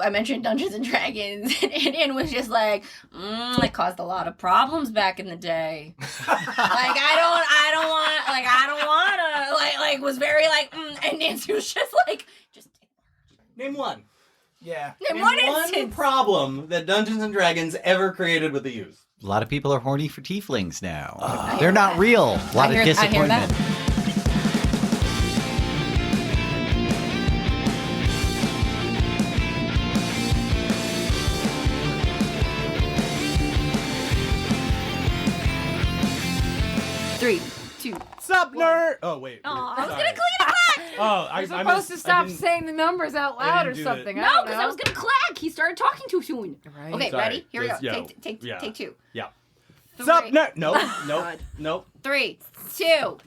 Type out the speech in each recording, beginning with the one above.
I mentioned Dungeons and Dragons, and Indian was just like, it caused a lot of problems back in the day. I don't want to, was very and Nancy was just like, just name one. Yeah. Name one one problem that Dungeons and Dragons ever created with the youth. A lot of people are horny for tieflings now. They're not real. A lot of disappointment. I hear that. Three, two. Sup, nerd? Oh, wait. I was going to clean a clack. Oh, You're supposed to stop saying the numbers out loud or something. No, because I was going to clack. He started talking too soon. Right. Okay, Sorry. ready? Here we go. Just, Take two. Yeah. Three. Sup, nerd? Nope. 3, 2.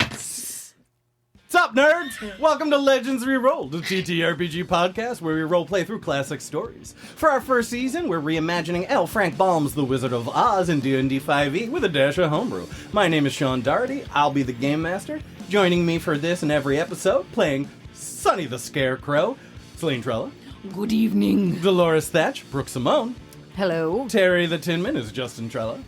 Sup, nerds? Welcome to Legends Rerolled, a TTRPG podcast where we roleplay through classic stories. For our first season, we're reimagining L. Frank Baum's The Wizard of Oz in D&D 5e with a dash of homebrew. My name is Sean Dougherty. I'll be the game master. Joining me for this and every episode, playing Sonny the Scarecrow, Celine Trella. Good evening. Delores Thatch, Brooke Simone. Hello. Terry the Tinman is Justyn Trella.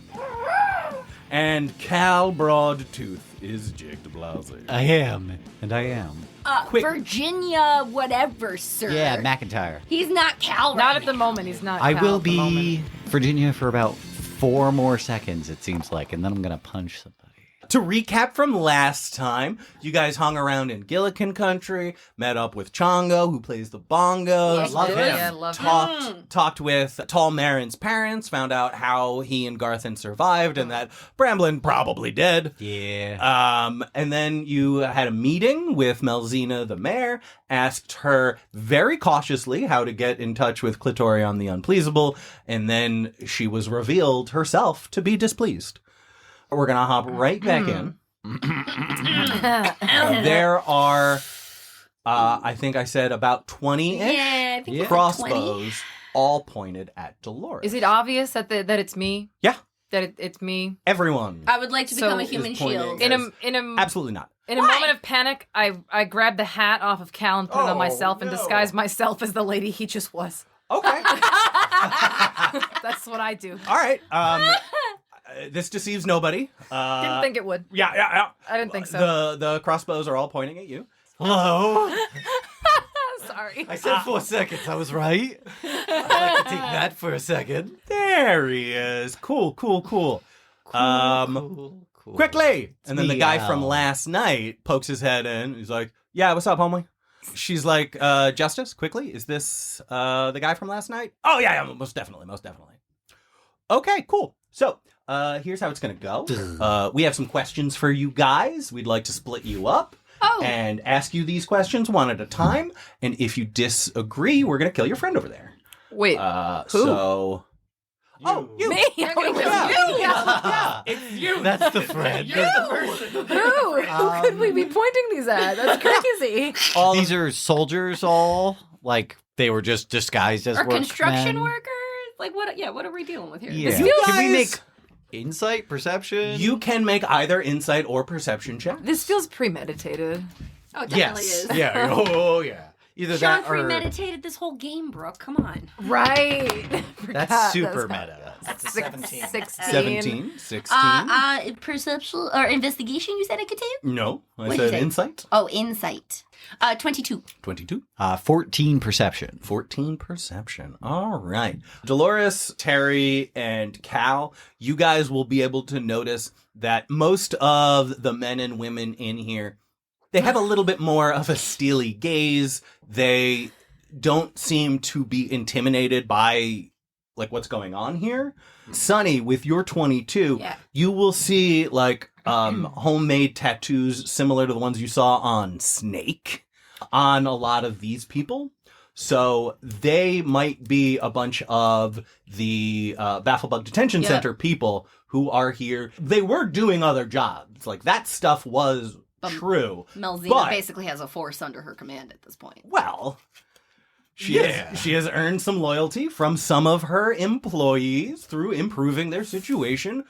And Cal Broadtooth is Jake DiBlasi. I am. And I am. Quick. Virginia whatever, sir. Yeah, McIntyre. He's not Cal right Not at the now. moment. He's not. I Cal will at the moment. be Virginia for about 4 more seconds, it seems like, and then I'm going to punch somebody. To recap from last time, you guys hung around in Gillikin country, met up with Chongo, who plays the bongos. Yes, Love him. him. Yeah, love him. Talked with Tall Marin's parents, found out how he and Garthen survived, and that Bramblin probably dead. Yeah. And then you had a meeting with Melzina the mayor, asked her very cautiously how to get in touch with Clitorion the Unpleasable, and then she was revealed herself to be displeased. We're going to hop right back in. There are, I think I said about 20-ish Yeah, I think it's crossbows 20. all pointed at Delores. Is it obvious that it's me? Yeah. That it's me? Everyone. I would like to So become a is human pointing shield. In a Absolutely not. In a moment of panic, I grabbed the hat off of Cal and put it on myself and disguised myself as the lady he just was. Okay. That's what I do. All right. This deceives nobody. Didn't think it would. Yeah. I didn't think so. The crossbows are all pointing at you. Hello. Sorry. I said 4 seconds. I was right. I'd like to take that for a second. There he is. Cool. Cool. Quickly! And then me, the guy Al. from last night pokes his head in. He's like, yeah, what's up, homie? She's like, Justice, quickly, is this the guy from last night? Oh, yeah, most definitely. Okay, cool. So, here's how it's going to go. We have some questions for you guys. We'd like to split you up and ask you these questions one at a time. And if you disagree, we're going to kill your friend over there. Wait. Who? You. Oh, you. Me? You're gonna kill Yeah. It's you. That's the friend. Who could we be pointing these at? That's crazy. These are soldiers all? Like, they were just disguised as Or construction workmen? workers? Like, what? Yeah, what are we dealing with here? Yeah. You Can we guys- make insight, perception? You can make either insight or perception check. This feels premeditated. Oh, it definitely is. Yeah. Oh, yeah. Either Sean that or... premeditated this whole game, Brooke. Come on. Right. That's super meta. That's a 17. 16. 16. Perception or investigation, you said I could take? No, I What'd you said say? insight. Oh, insight. 22. 22. 14 perception. 14 perception. All right. Delores, Terry, and Cal, you guys will be able to notice that most of the men and women in here, they have a little bit more of a steely gaze. They don't seem to be intimidated by like what's going on here. Sonny, with your 22, Yeah. you will see like homemade tattoos similar to the ones you saw on Snake on a lot of these people. So they might be a bunch of the Bafflebug Detention Center people who are here. They were doing other jobs. Like that stuff was true. Melzina But- basically has a force under her command at this point. Well, she has earned some loyalty from some of her employees through improving their situation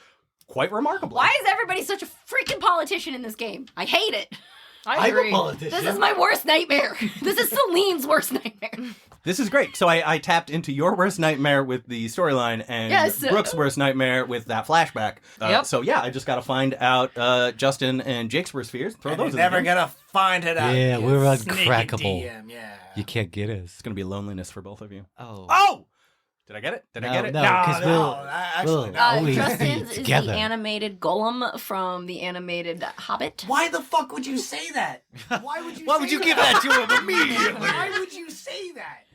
quite remarkably. Why is everybody such a freaking politician in this game? I hate it. I I'm a agree. politician. This is my worst nightmare. This is Celine's worst nightmare. This is great. So I tapped into your worst nightmare with the storyline and Yes. Brooke's worst nightmare with that flashback. Yep. So yeah, I just got to find out Justyn and Jake's worst fears. Throw those in Never there. gonna find it out. Yeah, you we're sneaky uncrackable. DM, yeah. You can't get us. It's going to be loneliness for both of you. Oh. Oh! Did I get it? Did I No, get it? no, 'cause we'll- actually, we'll- no. Always Justin's is together. the animated golem from the animated Hobbit. Why the fuck would you say that? Why would you? Why say would you that? give that to him immediately? Why would you say that?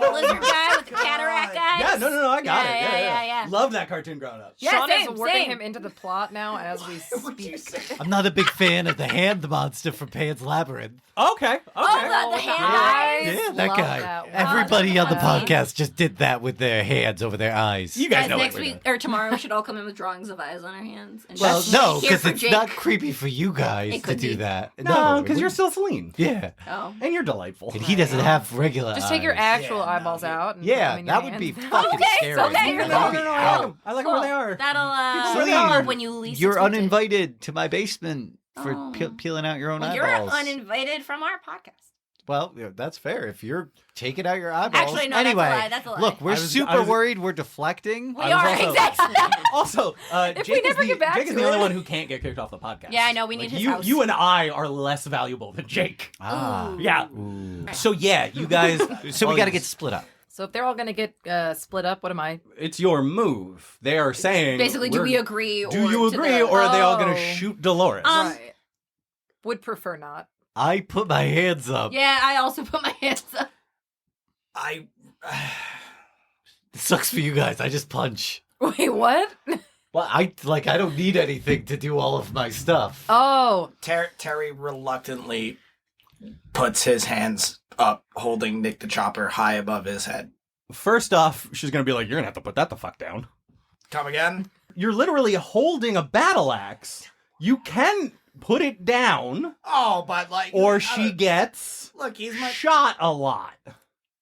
The lizard guy with the cataract guys. Yeah, no, I got it. Yeah. Love that cartoon growing up. Yeah, Sean same, is working same. him into the plot now as we Why would you speak. say I'm not a big fan of the hand monster from Pan's Labyrinth. Okay. Oh, the hand eyes. Yeah, that Love guy. that one. Everybody on the funny. podcast just did that with their hands over their eyes. You guys Guys, know next what we're week doing. or tomorrow, we should all come in with drawings of eyes on our hands. And Well, just no, here because for it's Jake. not creepy for you guys It to could do be. that. No, because it you're wouldn't. still Celine. Yeah. Oh. And you're delightful. And he doesn't have regular Just take your eyes. actual Yeah, no, eyeballs out. And put Yeah, them in your that would be hands. fucking Okay, scary. okay, You're no, gonna be I like out. them. I like them where they are. That'll Celine, come up when you least You're expect it. uninvited to my basement for Oh. peeling out your own Well, you're eyeballs. uninvited from our podcast. Well, yeah, that's fair. If you're taking out your eyeballs. Actually, no, anyway, that's a lie. That's a lie. look, we're I was- super I was- worried. We're deflecting. We I was are also- exactly. Also, If Jake we never is the, get back Jake is to the only it. one who can't get kicked off the podcast. Yeah, I know, we need his you, house. You and I are less valuable than Jake. Ah. Ooh. Yeah. Ooh. So yeah, you guys. So we got to get split up. So if they're all going to get split up, what am I? It's your move. They are saying. Basically, do we're- we agree? Do or you to agree, the- or are they all going Oh. to shoot Delores? Right. Would prefer not. I put my hands up. Yeah, I also put my hands up. I. It sucks for you guys. I just punch. Wait, what? Well, I don't need anything to do all of my stuff. Oh, Terry reluctantly puts his hands up, holding Nick the Chopper high above his head. First off, she's going to be like, "You're going to have to put that the fuck down." Come again? You're literally holding a battle axe. You can put it down, Oh, but like. or she gets Look, he's my. shot a lot.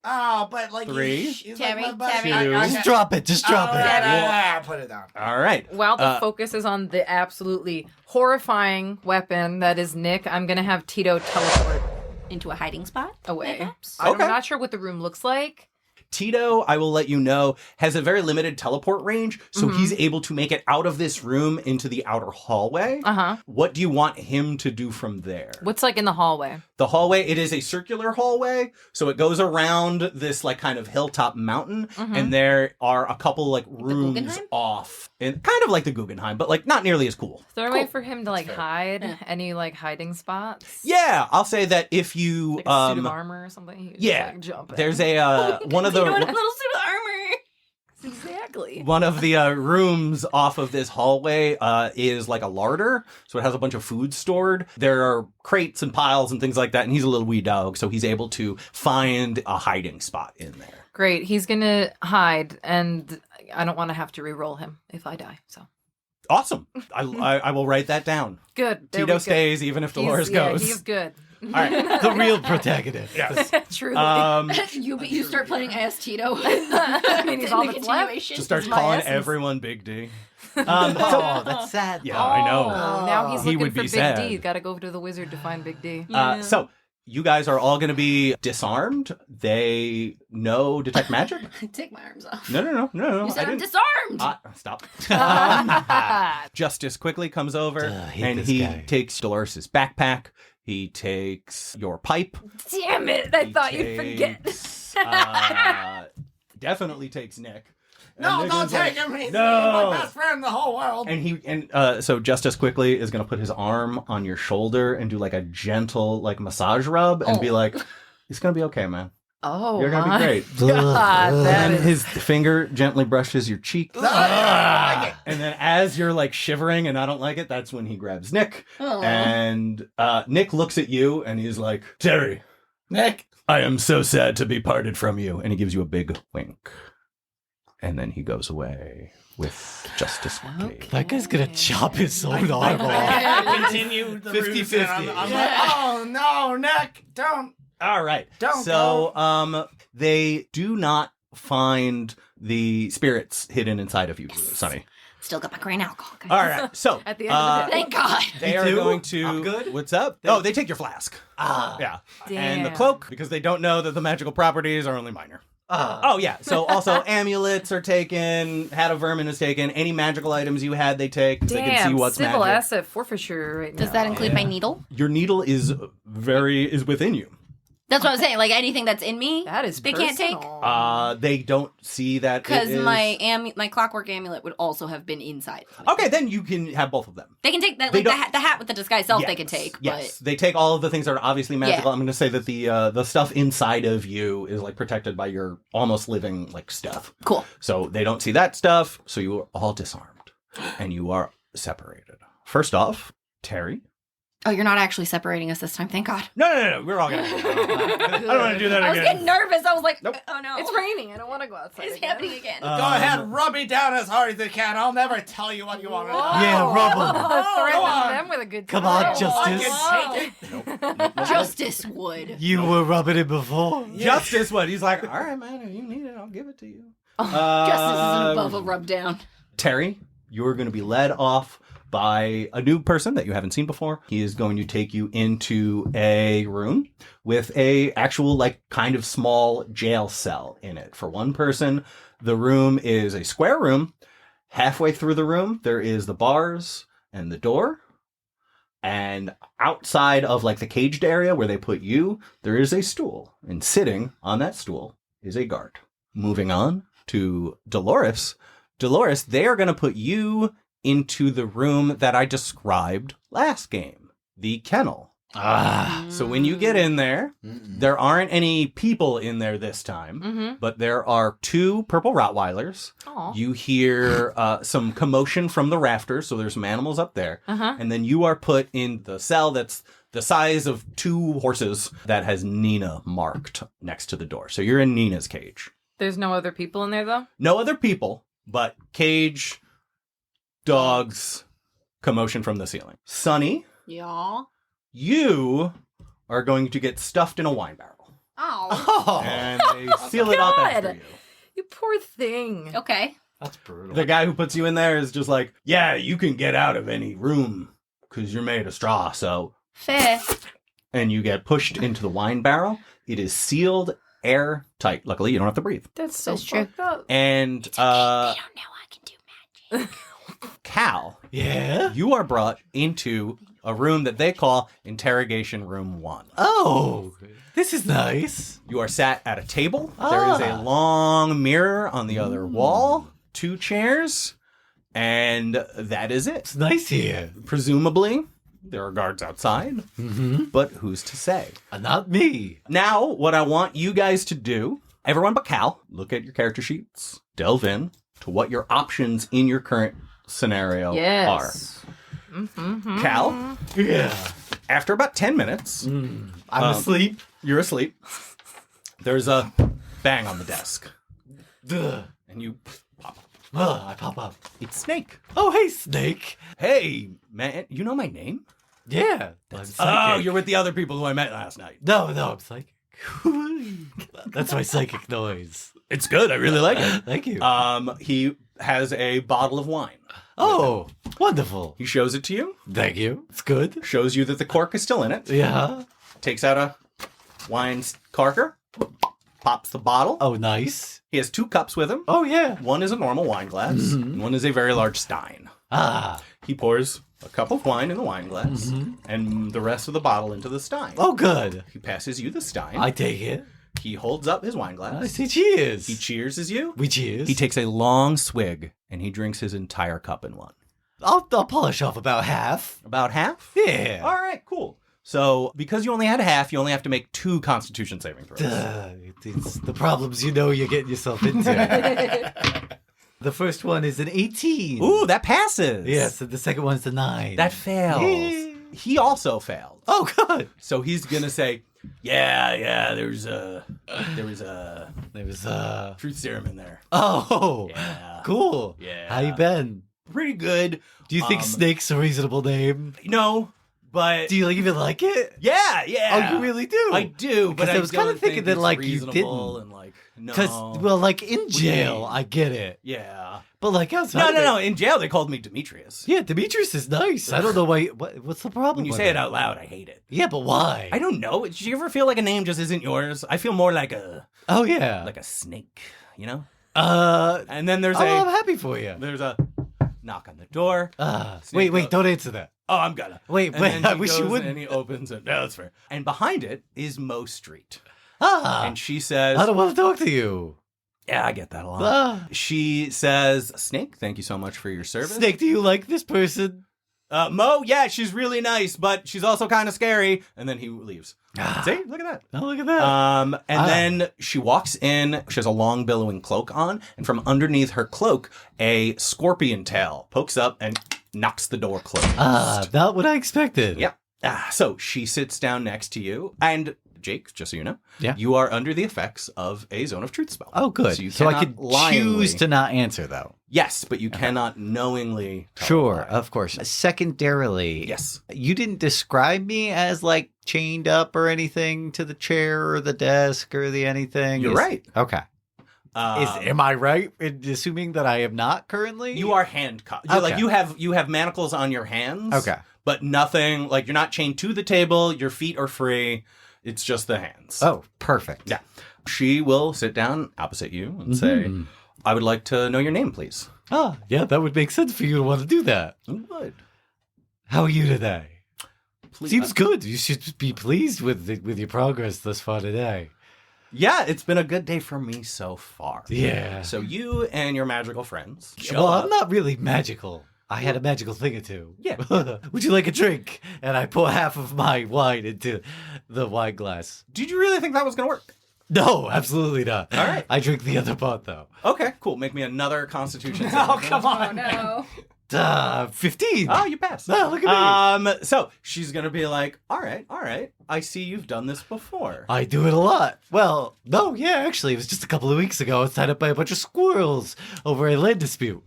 Oh, but like. Three. He's Terry, like my buddy. Terry, Okay. Just drop it. Just drop Oh, it. yeah, put it down. All right. while the focus is on the absolutely horrifying weapon that is Nick, I'm going to have Tito teleport Into a hiding spot. away. Perhaps? I'm Okay. not sure what the room looks like. Tito, I will let you know, has a very limited teleport range, so he's able to make it out of this room into the outer hallway. Uh-huh. What do you want him to do from there? What's like in the hallway? The hallway, it is a circular hallway, so it goes around this like kind of hilltop mountain, and there are a couple like rooms Guggenheim? off, and kind of like the Guggenheim, but like not nearly as cool. Is there a way for him to like fair. hide Yeah. any like hiding spots? Yeah, I'll say that if you Like a suit of armor or something? He could just, yeah, like, jump in. there's a one of the Tito in a little suit of armor. Exactly. one of the rooms off of this hallway is like a larder, so it has a bunch of food stored. There are crates and piles and things like that, and he's a little wee dog, so he's able to find a hiding spot in there. Great. He's gonna hide, and I don't want to have to re-roll him if I die. So Awesome. I will write that down. good. There Tito we go. stays even if Dolores Yeah, goes. he's good. All right. The real protagonist. Yes. Truly. You start playing as Tito. I mean, he's all The that's left. continuation. Just starts my calling essence. everyone Big D. Oh, that's sad. Yeah, I know. Oh, now he's He looking would for be Big sad. D. Got to go to the wizard to find Big D. So you guys are all going to be disarmed. They know detect magic. Take my arms off. No. You said I I'm didn't. disarmed. Stop. Justice quickly comes over I hate and this he guy. takes Dolores' backpack. He takes your pipe. Damn it! I He thought you'd forget. takes, definitely takes Nick. And No, Nick don't is like, take him. He's No. my best friend in the whole world. And so Justice quickly is going to put his arm on your shoulder and do like a gentle like massage rub and be like, "It's going to be okay, man. Oh, You're going to my be great." God, that And is... his finger gently brushes your cheek. Ah! And then as you're like shivering and I don't like it, that's when he grabs Nick. Oh. And Nick looks at you and he's like, "Terry, Nick. I am so sad to be parted from you." And he gives you a big wink. And then he goes away with Justice quickly. That guy's gonna chop his own arm off. I continue the 50-50. ruse, and I'm like, oh no, Nick, don't. All right. Don't So they do not find the spirits hidden inside of you, Sonny. Still got my grain alcohol, guys. All right, so At the end of the day. Thank God. they You are do? going to. I'm good? What's up? Oh, they take your flask. Ah. Yeah, and the Damn. cloak because they don't know that the magical properties are only minor. Ah. Oh yeah. So also amulets are taken. Hat of vermin is taken. Any magical items you had, they take. 'Cause they can see Damn, what's civil magic. asset forfeiture right now. Does that include my needle? Your needle is within you. That's what I'm saying. Like anything that's in me, That is they can't take. personal. They don't see that it Because is- my clockwork amulet would also have been inside. of me. Okay, then you can have both of them. They can take that, They like the don't- hat with the disguise self. They Yes, can take. Yes, they take all of the things that are obviously magical. Yeah. I'm going to say that the stuff inside of you is like protected by your almost living like stuff. But cool. So they don't see that stuff. So you are all disarmed, and you are separated. First off, Terry. Oh, you're not actually separating us this time. Thank God. No. We're all gonna. I don't want to do that I was again. getting nervous. I was like, Nope. oh no, It's raining. I don't want to go outside. It's again. happening again. Go ahead, rub me down as hard as you can. I'll never tell you what you want to know. Yeah, rub 'em. Threaten Go on. them with a good Come time. on, Justice. I can take it. Justice would. You were rubbing it before. Justice, what? He's like, all right, man. If you need it, I'll give it to you. Justice isn't above a rub down. Terry, you're going to be led off by a new person that you haven't seen before. He is going to take you into a room with a actual like kind of small jail cell in it. For one person, the room is a square room. Halfway through the room, there is the bars and the door. And outside of like the caged area where they put you, there is a stool. And sitting on that stool is a guard. Moving on to Delores. Delores, they are going to put you into the room that I described last game, the kennel. Ah. So when you get in there, there aren't any people in there this time, Mm-hmm. but there are 2 purple Rottweilers. Aw. You hear some commotion from the rafters, so there's some animals up there. Uh-huh. And then you are put in the cell that's the size of 2 horses that has Nina marked next to the door. So you're in Nina's cage. There's no other people in there, though? No other people, but cage, dogs, commotion from the ceiling. Sonny, Y'all. you are going to get stuffed in a wine barrel. Oh. Oh, And they seal it up after God. you. You poor thing. Okay. that's brutal. The guy who puts you in there is just like, yeah, you can get out of any room because you're made of straw, so. Fair. And you get pushed into the wine barrel. It is sealed airtight. Luckily, you don't have to breathe. That's so That's true. fucked up. And They don't know I can do magic. Cal, Yeah? you are brought into a room that they call Interrogation Room 1. Oh, this is nice. You are sat at a table. There is a long mirror on the other wall, 2 chairs, and that is it. It's nice here. Presumably, there are guards outside, Mm-hmm. but who's to say? Not me. Now, what I want you guys to do, everyone but Cal, look at your character sheets, delve in to what your options in your current scenario Yes. are. Cal, Yeah. after about 10 minutes, I'm asleep. you're asleep. There's a bang on the desk, Duh. and you pop up. I pop up. It's Snake. Oh, hey, Snake. Hey, man, you know my name? Yeah. I'm Oh, psychic. you're with the other people who I met last night. No, I'm psychic. That's my psychic noise. It's good. I really like it. Thank you. He has a bottle of wine. Oh, wonderful. He shows it to you, Thank you. It's good. shows you that the cork is still in it, Yeah. takes out a wine corker, pops the bottle. Oh, nice. He has 2 cups with him. Oh, yeah. One is a normal wine glass, and one is a very large stein. Ah. He pours a cup of wine in the wine glass and the rest of the bottle into the stein. Oh, good. He passes you the stein. I take it. He holds up his wine I glass. say cheers. He cheers as you. We cheers. He takes a long swig and he drinks his entire cup in one. I'll polish off about half. About half? Yeah. All right, cool. So, because you only had half, you only have to make 2 Constitution saving throws. It's the problems you know you're getting yourself into. The first one is an 18. Ooh, that passes. Yes, and the second one's a 9. That fails. Yeah. He also failed. Oh, good. So he's gonna say, yeah, there was a There was truth serum in there. Oh. Yeah. Cool. Yeah. How you been? Pretty good. Do you think Snake's a reasonable name? No, But Do you even like it? yeah. Oh, you really do? I do, but I was kind don't of thinking think that it's like you reasonable didn't. and like no. Because well, like in jail, I get it. yeah. But like outside, No. In jail, they called me Demetrius. Yeah, Demetrius is nice. I don't know why. What's the problem? When you with say it out loud, I hate it. Yeah, but why? I don't know. Did you ever feel like a name just isn't yours? I feel more like a Oh yeah. snake, you know? uh. And then there's I'm happy for you. there's a knock on the door. Wait, goes- don't answer that. Oh, I'm gonna. Wait, And wait. then I he wish you goes wouldn't. And he opens it. No, that's fair. And behind it is Mo Street. Ah, And she says, I don't want to talk to you. yeah, I get that a lot. Ah. She says, Snake, thank you so much for your service. Snake, do you like this person? Mo, yeah, she's really nice, but she's also kind of scary. And then he leaves. Ah. See, look at that. Oh, look at that. And then she walks in. She has a long billowing cloak on, and from underneath her cloak, a scorpion tail pokes up and knocks the door closed. Not what I expected. Yep. So she sits down next to you, and Jake, just so you know, Yeah. you are under the effects of a Zone of Truth spell. Oh, good. So, you So I cannot could liingly- choose to not answer, though. Yes, but you cannot knowingly. tell a Sure, lie. of course. Secondarily, Yes. you didn't describe me as like chained up or anything to the chair or the desk or the anything. You're right. Okay. Am I right in assuming that I am not currently? You are handcuffed. You're Like Okay. you have manacles on your hands. Okay. But nothing. Like you're not chained to the table. Your feet are free. It's just the hands. Oh, perfect. Yeah. She will sit down opposite you and say, Mhm. I would like to know your name, please. Oh, yeah, that would make sense for you to want to do that. You would. How are you today? Please. Seems good. You should be pleased with your progress thus far today. Yeah, it's been a good day for me so far. Yeah. So you and your magical friends show Well, up. I'm not really magical. I had a magical thing or two. Yeah. Would you like a drink? And I pour half of my wine into the wine glass. Did you really think that was going to work? No, absolutely not. All right. I drink the other part, though. Okay, cool. Make me another Constitution. Oh, come Oh on. no. 15. Oh, you passed. Oh, look at me. So she's gonna be like, all right. I see you've done this before. I do it a lot. Well, no, yeah, actually, it was just a couple of weeks ago. I was tied up by a bunch of squirrels over a land dispute.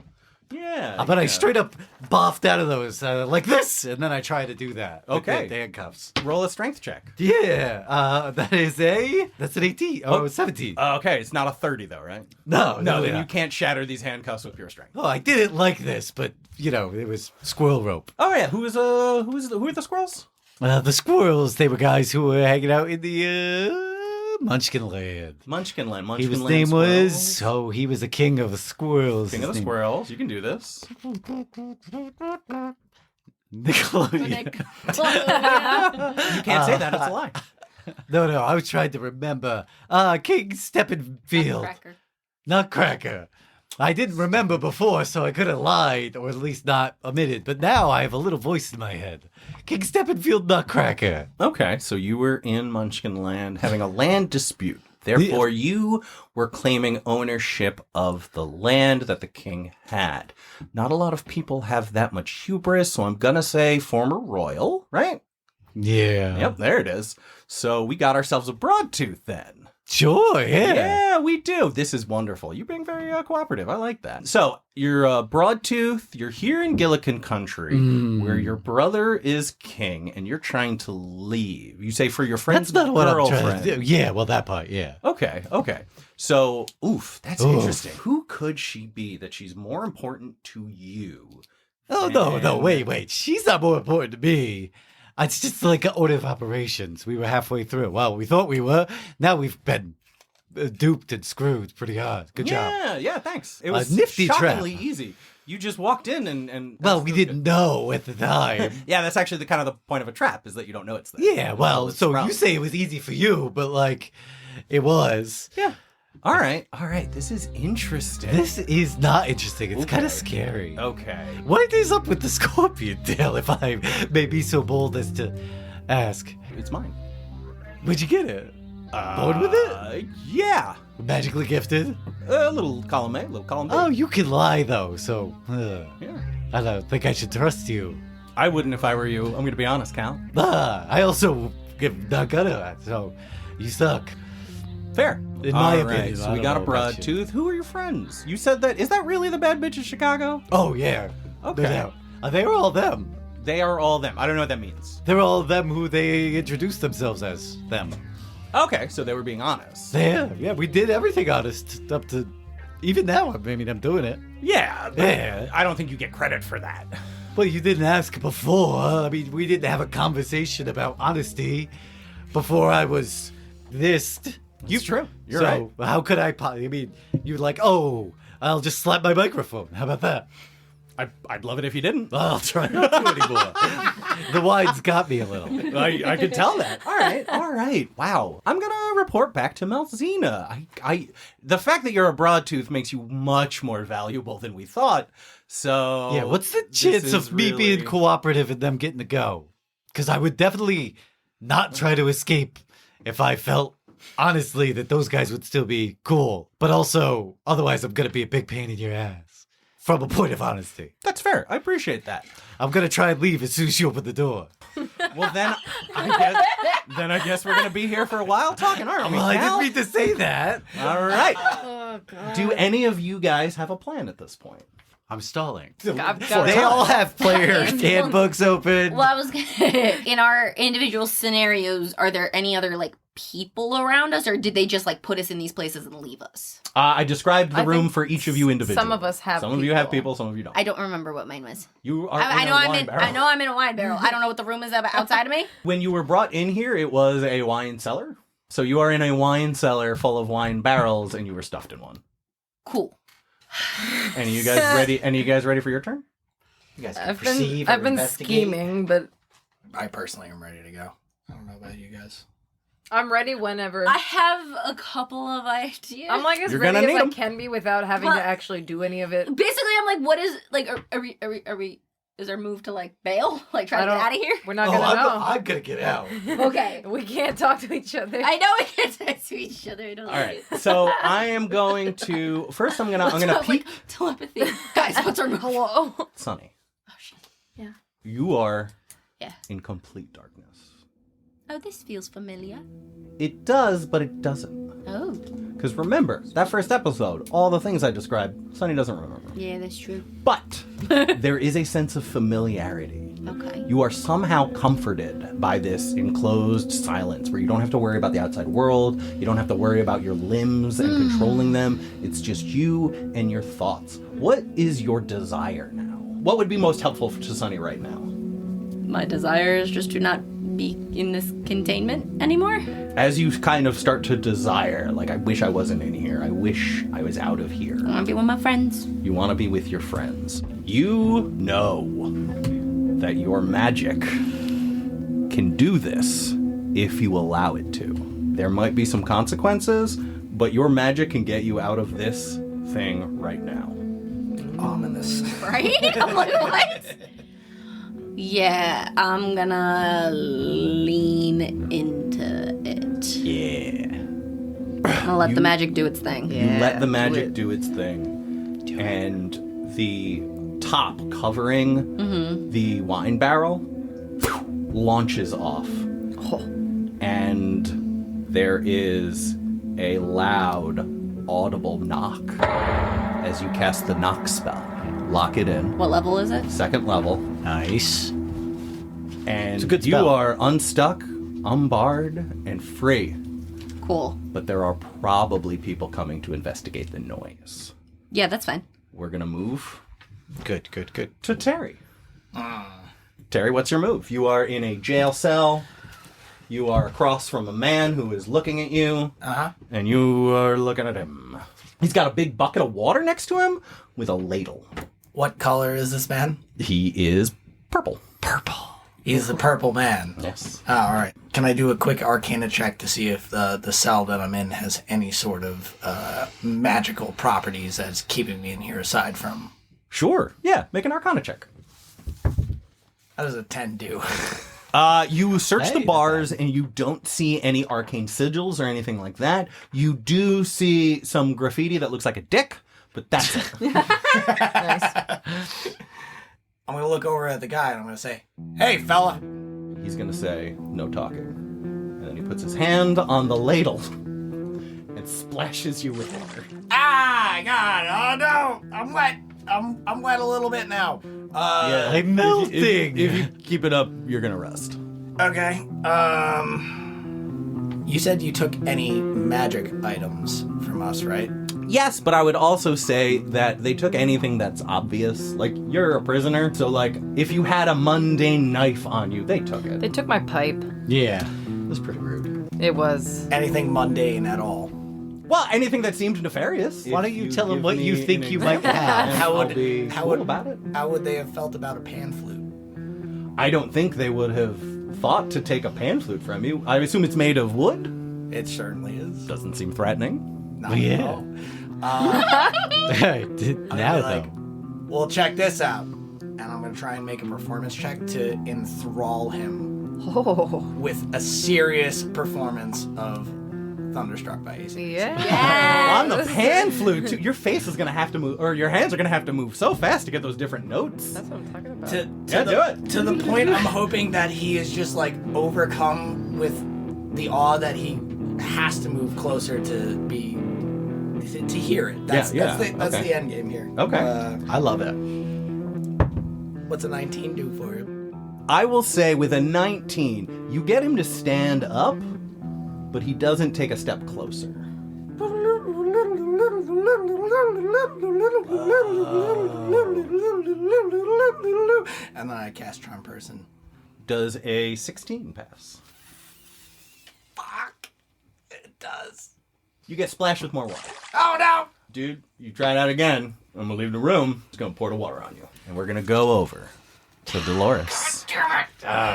Yeah. But I yeah. straight up boffed out of those like this, and then I tried to do that. with Okay. the handcuffs. Roll a strength check. Yeah, that's an 18. Oh, 17. Okay, it's not a 30 though, right? No, Then yeah. you can't shatter these handcuffs with pure strength. Oh, I didn't like this, but it was squirrel rope. Oh yeah, who are the squirrels? The squirrels, they were guys who were hanging out in the Munchkin Land. Munchkinland. His Munchkinland name was, squirrels. he was the king of the squirrels. King of the His name- Squirrels. You can do this. Nickelodeon. You can't say that. It's a lie. No, I was trying to remember. King Steppenfield. Cracker. Nutcracker. I didn't remember before, so I could have lied, or at least not omitted. But now I have a little voice in my head. King Steppenfield Nutcracker. Okay, so you were in Munchkinland having a land dispute. Therefore, you were claiming ownership of the land that the king had. Not a lot of people have that much hubris, so I'm gonna say former royal, right? Yeah. Yep, there it is. So we got ourselves a broadtooth then. Sure, yeah. Yeah, we do. This is wonderful. You're being very cooperative. I like that. So you're broadtooth. You're here in Gillikin country, where your brother is king, and you're trying to leave. You say for your friend's That's not what I'm girlfriend. trying to do. Yeah, well, that part, yeah. Okay. So, that's Oof. interesting. Who could she be that she's more important to you? Oh, no, wait. She's not more important to me. It's just like an order of operations. We were halfway through. Well, we thought we were. Now we've been duped and screwed pretty hard. Good job. Yeah, thanks. It was nifty trap. shockingly easy. You just walked in and Well, we didn't know at the time. Yeah, that's actually the kind of the point of a trap is that you don't know it's there. Yeah, well, It's so from. you say it was easy for you, but like, it was. Yeah. All right. This is interesting. This is not interesting. It's kind Okay. of scary. Okay. What is up with the scorpion tail, if I may be so bold as to ask? It's mine. Where'd you get it? Born with it? Yeah. Magically gifted? A little column A, little column B. Oh, you can lie, though, so Yeah. I don't think I should trust you. I wouldn't if I were you. I'm going to be honest, Cal. I also am not gonna, so you suck. Fair. In my All opinion, right, so I we don't got a know about broad tooth. Who are your friends? You said that. Is that really the bad bitch in Chicago? Oh, yeah. Okay. No doubt. They were all them. They are all them. I don't know what that means. They're all them who they introduced themselves as them. Okay, so they were being honest. Yeah, we did everything honest up to even now. I mean, I'm doing it. Yeah, but Yeah. I don't think you get credit for that. Well, you didn't ask before. I mean, we didn't have a conversation about honesty before I was this. It's true. You're so right. how could I? I mean, you're like, oh, I'll just slap my microphone. How about that? I'd love it if you didn't. Well, I'll try not to anymore. The wine's got me a little. I could tell that. All right. Wow. I'm gonna report back to Malzina. The fact that you're a broadtooth makes you much more valuable than we thought. So Yeah, what's the this chance is of me really- being cooperative and them getting to go? Because I would definitely not try to escape if I felt honestly that those guys would still be cool. But also, otherwise, I'm gonna be a big pain in your ass. From a point of honesty. That's fair. I appreciate that. I'm gonna try and leave as soon as you open the door. Well, then I guess we're gonna be here for a while talking, aren't we? Well, I Cal? didn't mean to say that. All right. Oh, God. Do any of you guys have a plan at this point? I'm stalling. I've got They all have player handbooks open. Well, I was gonna, in our individual scenarios, are there any other like people around us, or did they just like put us in these places and leave us? I described the I room think for each of you individually. some of us have Some of you have people. people. Some of you don't. I don't remember what mine was. You are. I in know a I'm wine in. barrel. I know I'm in a wine barrel. I don't know what the room is outside of me. When you were brought in here, it was a wine cellar. So you are in a wine cellar full of wine barrels, and you were stuffed in one. Cool. And you guys ready? And you guys ready for your turn? You guys can I've perceive been or investigate. scheming, but I personally am ready to go. I don't know about you guys. I'm ready whenever. I have a couple of ideas. I'm like as You're ready gonna as need I 'em. can be without having Well- to actually do any of it. basically, I'm like, what is like? Are we? Is our move to like bail? Like try I to get don't- out of here? We're not Oh, gonna know. I'm gonna get out. Okay. We can't talk to each other. I know we can't talk to each other. I don't All like right. it. So I am going to first. I'm gonna What's peek. like, telepathy, guys. What's our move? Hello. Sonny, Oh shit. Yeah. you are Yeah. in complete darkness. Oh, this feels familiar. It does, but it doesn't. Oh. Because remember, that first episode, all the things I described, Sonny doesn't remember. Yeah, that's true. But there is a sense of familiarity. Okay. You are somehow comforted by this enclosed silence where you don't have to worry about the outside world. You don't have to worry about your limbs and controlling them. It's just you and your thoughts. What is your desire now? What would be most helpful to Sonny right now? My desire is just to not be in this containment anymore. As you kind of start to desire, like, I wish I wasn't in here. I wish I was out of here. I want to be with my friends. You want to be with your friends. You know that your magic can do this if you allow it to. There might be some consequences, but your magic can get you out of this thing right now. Ominous. Right? I'm like, what? Yeah, I'm gonna lean into it. Yeah. I'm gonna let the magic do its thing. You let the magic do its thing. And the top covering the wine barrel launches off. And there is a loud, audible knock as you cast the knock spell. Lock it in. What level is it? Second level. Nice. And a good you spell. are unstuck, unbarred, and free. Cool. But there are probably people coming to investigate the noise. Yeah, that's fine. We're going to move Good. to Terry. Terry, what's your move? You are in a jail cell. You are across from a man who is looking at you, Uh-huh. and you are looking at him. He's got a big bucket of water next to him with a ladle. What color is this man? He is purple. Purple. He's the purple man. Yes. Oh, all right. Can I do a quick Arcana check to see if the cell that I'm in has any sort of magical properties that's keeping me in here aside from... Sure. Yeah, make an Arcana check. How does a 10 do? You search the Hey, bars and you don't see any arcane sigils or anything like that. You do see some graffiti that looks like a dick, but that's it. Nice. I'm going to look over at the guy and I'm going to say, "Hey, fella." He's going to say, no talking. And then he puts his hand on the ladle and splashes you with water. Ah, God. Oh, no. I'm wet. I'm wet a little bit now. Yeah, I'm melting. If you keep it up, you're gonna rust. Okay. You said you took any magic items from us, right? Yes, but I would also say that they took anything that's obvious. Like, you're a prisoner, so, like, if you had a mundane knife on you, they took it. They took my pipe. Yeah. It was pretty rude. It was. Anything mundane at all? Well, anything that seemed nefarious. Why If don't you tell them give what me you think an you might example, have? and How I'll would- be how cool would- about it? How would they have felt about a pan flute? I don't think they would have thought to take a pan flute from you. I assume it's made of wood. It certainly is. Doesn't seem threatening. Not Yeah. at all. Now, I'd be though. like, well, check this out. And I'm going to try and make a performance check to enthrall him Oh. with a serious performance of Thunderstruck by AC. Yeah. On the pan flute, too, your face is gonna have to move, or your hands are gonna have to move so fast to get those different notes. That's what I'm talking about. Yeah, do it. To the point I'm hoping that he is just like overcome with the awe that he has to move closer to be to hear it. That's okay. the end game here. Okay. I love it. What's a 19 do for you? I will say with a 19, you get him to stand up, but he doesn't take a step closer. And then I cast Charm Person. Does a 16 pass? Fuck. It does. You get splashed with more water. Oh no! Dude, you try it out again. I'm gonna leave the room. It's gonna pour the water on you. And we're gonna go over to Delores.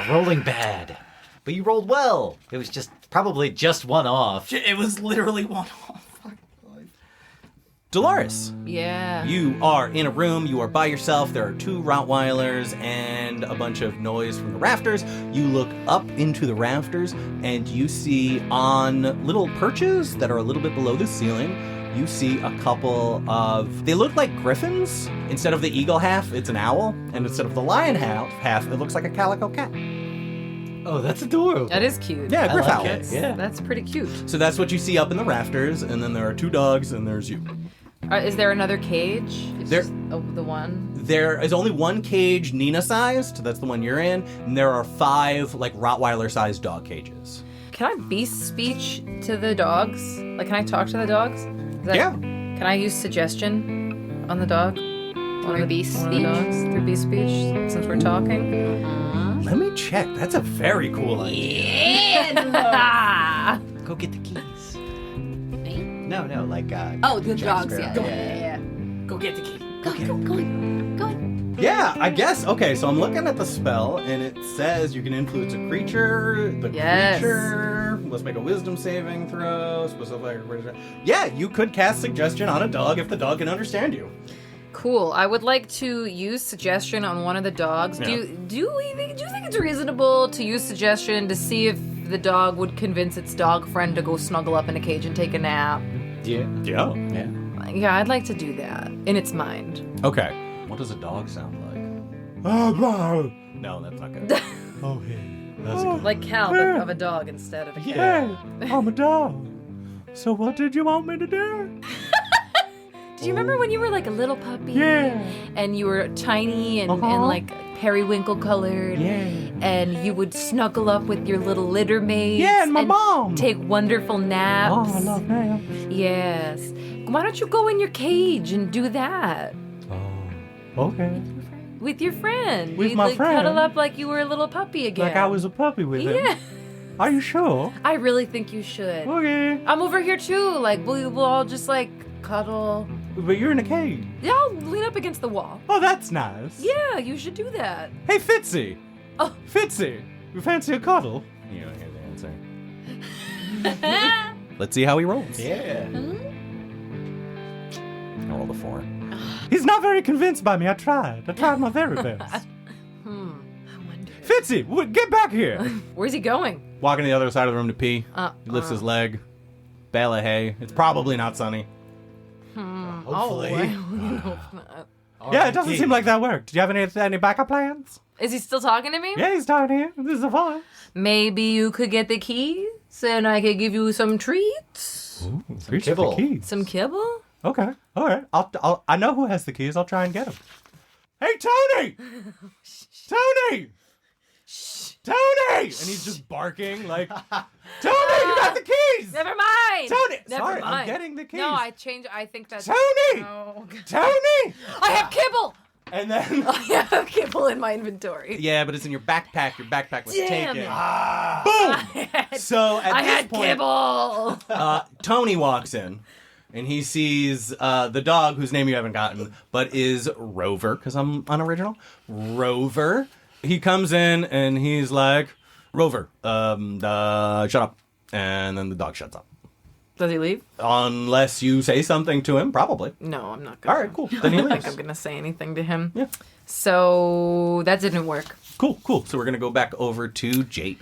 Rolling bad. But you rolled well. It was just probably just one off. It was literally one off. Fuck. Delores, Yeah. you are in a room. You are by yourself. There are 2 Rottweilers and a bunch of noise from the rafters. You look up into the rafters and you see on little perches that are a little bit below the ceiling, you see a couple of, they look like griffins. Instead of the eagle half, it's an owl. And instead of the lion half, it looks like a calico cat. Oh, that's adorable. That is cute. Yeah, I griff like owl. it. Yeah. That's pretty cute. So that's what you see up in the rafters, and then there are 2 dogs, and there's you. Is there another cage? It's There- just, the one. There is only one cage Nina-sized, that's the one you're in, and there are 5, like, Rottweiler-sized dog cages. Can I beast speech to the dogs? Like, can I talk to the dogs? Yeah. Can I use suggestion on the dog? Through beast One of the speech? dogs? Through beast speech, since we're talking? Let me check. That's a very cool idea. Ah! Go get the keys. Me? No, like Oh, the Jack dogs, Sparrow. yeah. Go get the key. Go. Yeah, I guess. Okay, so I'm looking at the spell, and it says you can influence a creature. The Yes. creature must make a wisdom saving throw. Specific. Yeah, you could cast suggestion on a dog if the dog can understand you. Cool. I would like to use suggestion on one of the dogs. Yeah. Do you think it's reasonable to use suggestion to see if the dog would convince its dog friend to go snuggle up in a cage and take a nap? Yeah. Yeah. Yeah. Yeah, I'd like to do that in its mind. Okay. What does a dog sound like? No, that's not good. Oh, hey. That's good. Like Cal, but of a dog instead of a cat. I'm a dog. So what did you want me to do? Do you remember when you were like a little puppy? Yeah. And you were tiny and like periwinkle colored. Yeah. And you would snuggle up with your little litter mates. Yeah, and my mom. Take wonderful naps. Oh, I love naps. Yes. Why don't you go in your cage and do that Oh, okay. with your friend? With You'd, my like, friend? Cuddle up like you were a little puppy again. Like I was a puppy with him. Yeah. Are you sure? I really think you should. Okay. I'm over here too. Like we'll all just like cuddle. But you're in a cage. Yeah, I'll lean up against the wall. Oh, that's nice. Yeah, you should do that. Hey, Fitzy. Oh. Fitzy, you fancy a cuddle? You don't hear the answer. Let's see how he rolls. Yeah. I rolled a 4. He's not very convinced by me. I tried my very best. I wonder. Fitzy, get back here. Where's he going? Walking to the other side of the room to pee. He lifts his leg. Bale of hay. It's probably not Sonny. Hopefully. Yeah, it doesn't seem like that worked. Do you have any backup plans? Is he still talking to me? Yeah, he's down here. This is a voice. Maybe you could get the keys and I could give you some treats. Kibble. Some kibble? Okay. All right. I know who has the keys. I'll try and get him. Hey, Tony! Tony! Tony! And he's just barking like, Tony, you got the keys! Never mind. Tony! Never Sorry, mind. I'm getting the keys. No, I think that's... Tony! No. Tony! I have kibble! And then... I have kibble in my inventory. Yeah, but it's in your backpack. Your backpack was Damn taken. it. Boom! So at I this had point, kibble! Tony walks in. And he sees the dog, whose name you haven't gotten, but is Rover, because I'm unoriginal. Rover. He comes in and he's like, Rover, shut up. And then the dog shuts up. Does he leave? Unless you say something to him, probably. No, I'm not gonna. All right, cool. Then he I don't leaves. think I'm gonna say anything to him. Yeah. So that didn't work. Cool. So we're going to go back over to Jake.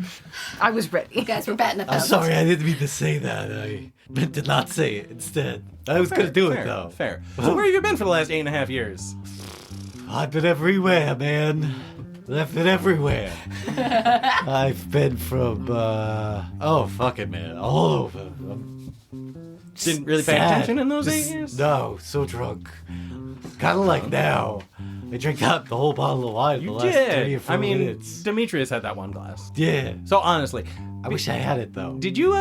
I was ready. You guys were batting a I'm thousand. sorry, I didn't mean to say that. I meant to not say it instead. I was going to do it, though. Fair. So where have you been for the last 8.5 years? I've been everywhere, man. I've been everywhere. I've been from, fuck it, man. All over. Didn't really pay Sad. attention in those Just- 8 years? No, so drunk. Kind of like now. I drank out the whole bottle of wine in the You last 3 or did. 4 I mean, minutes. Demetrius had that one glass. Yeah. So honestly, I wish I had it, though. did you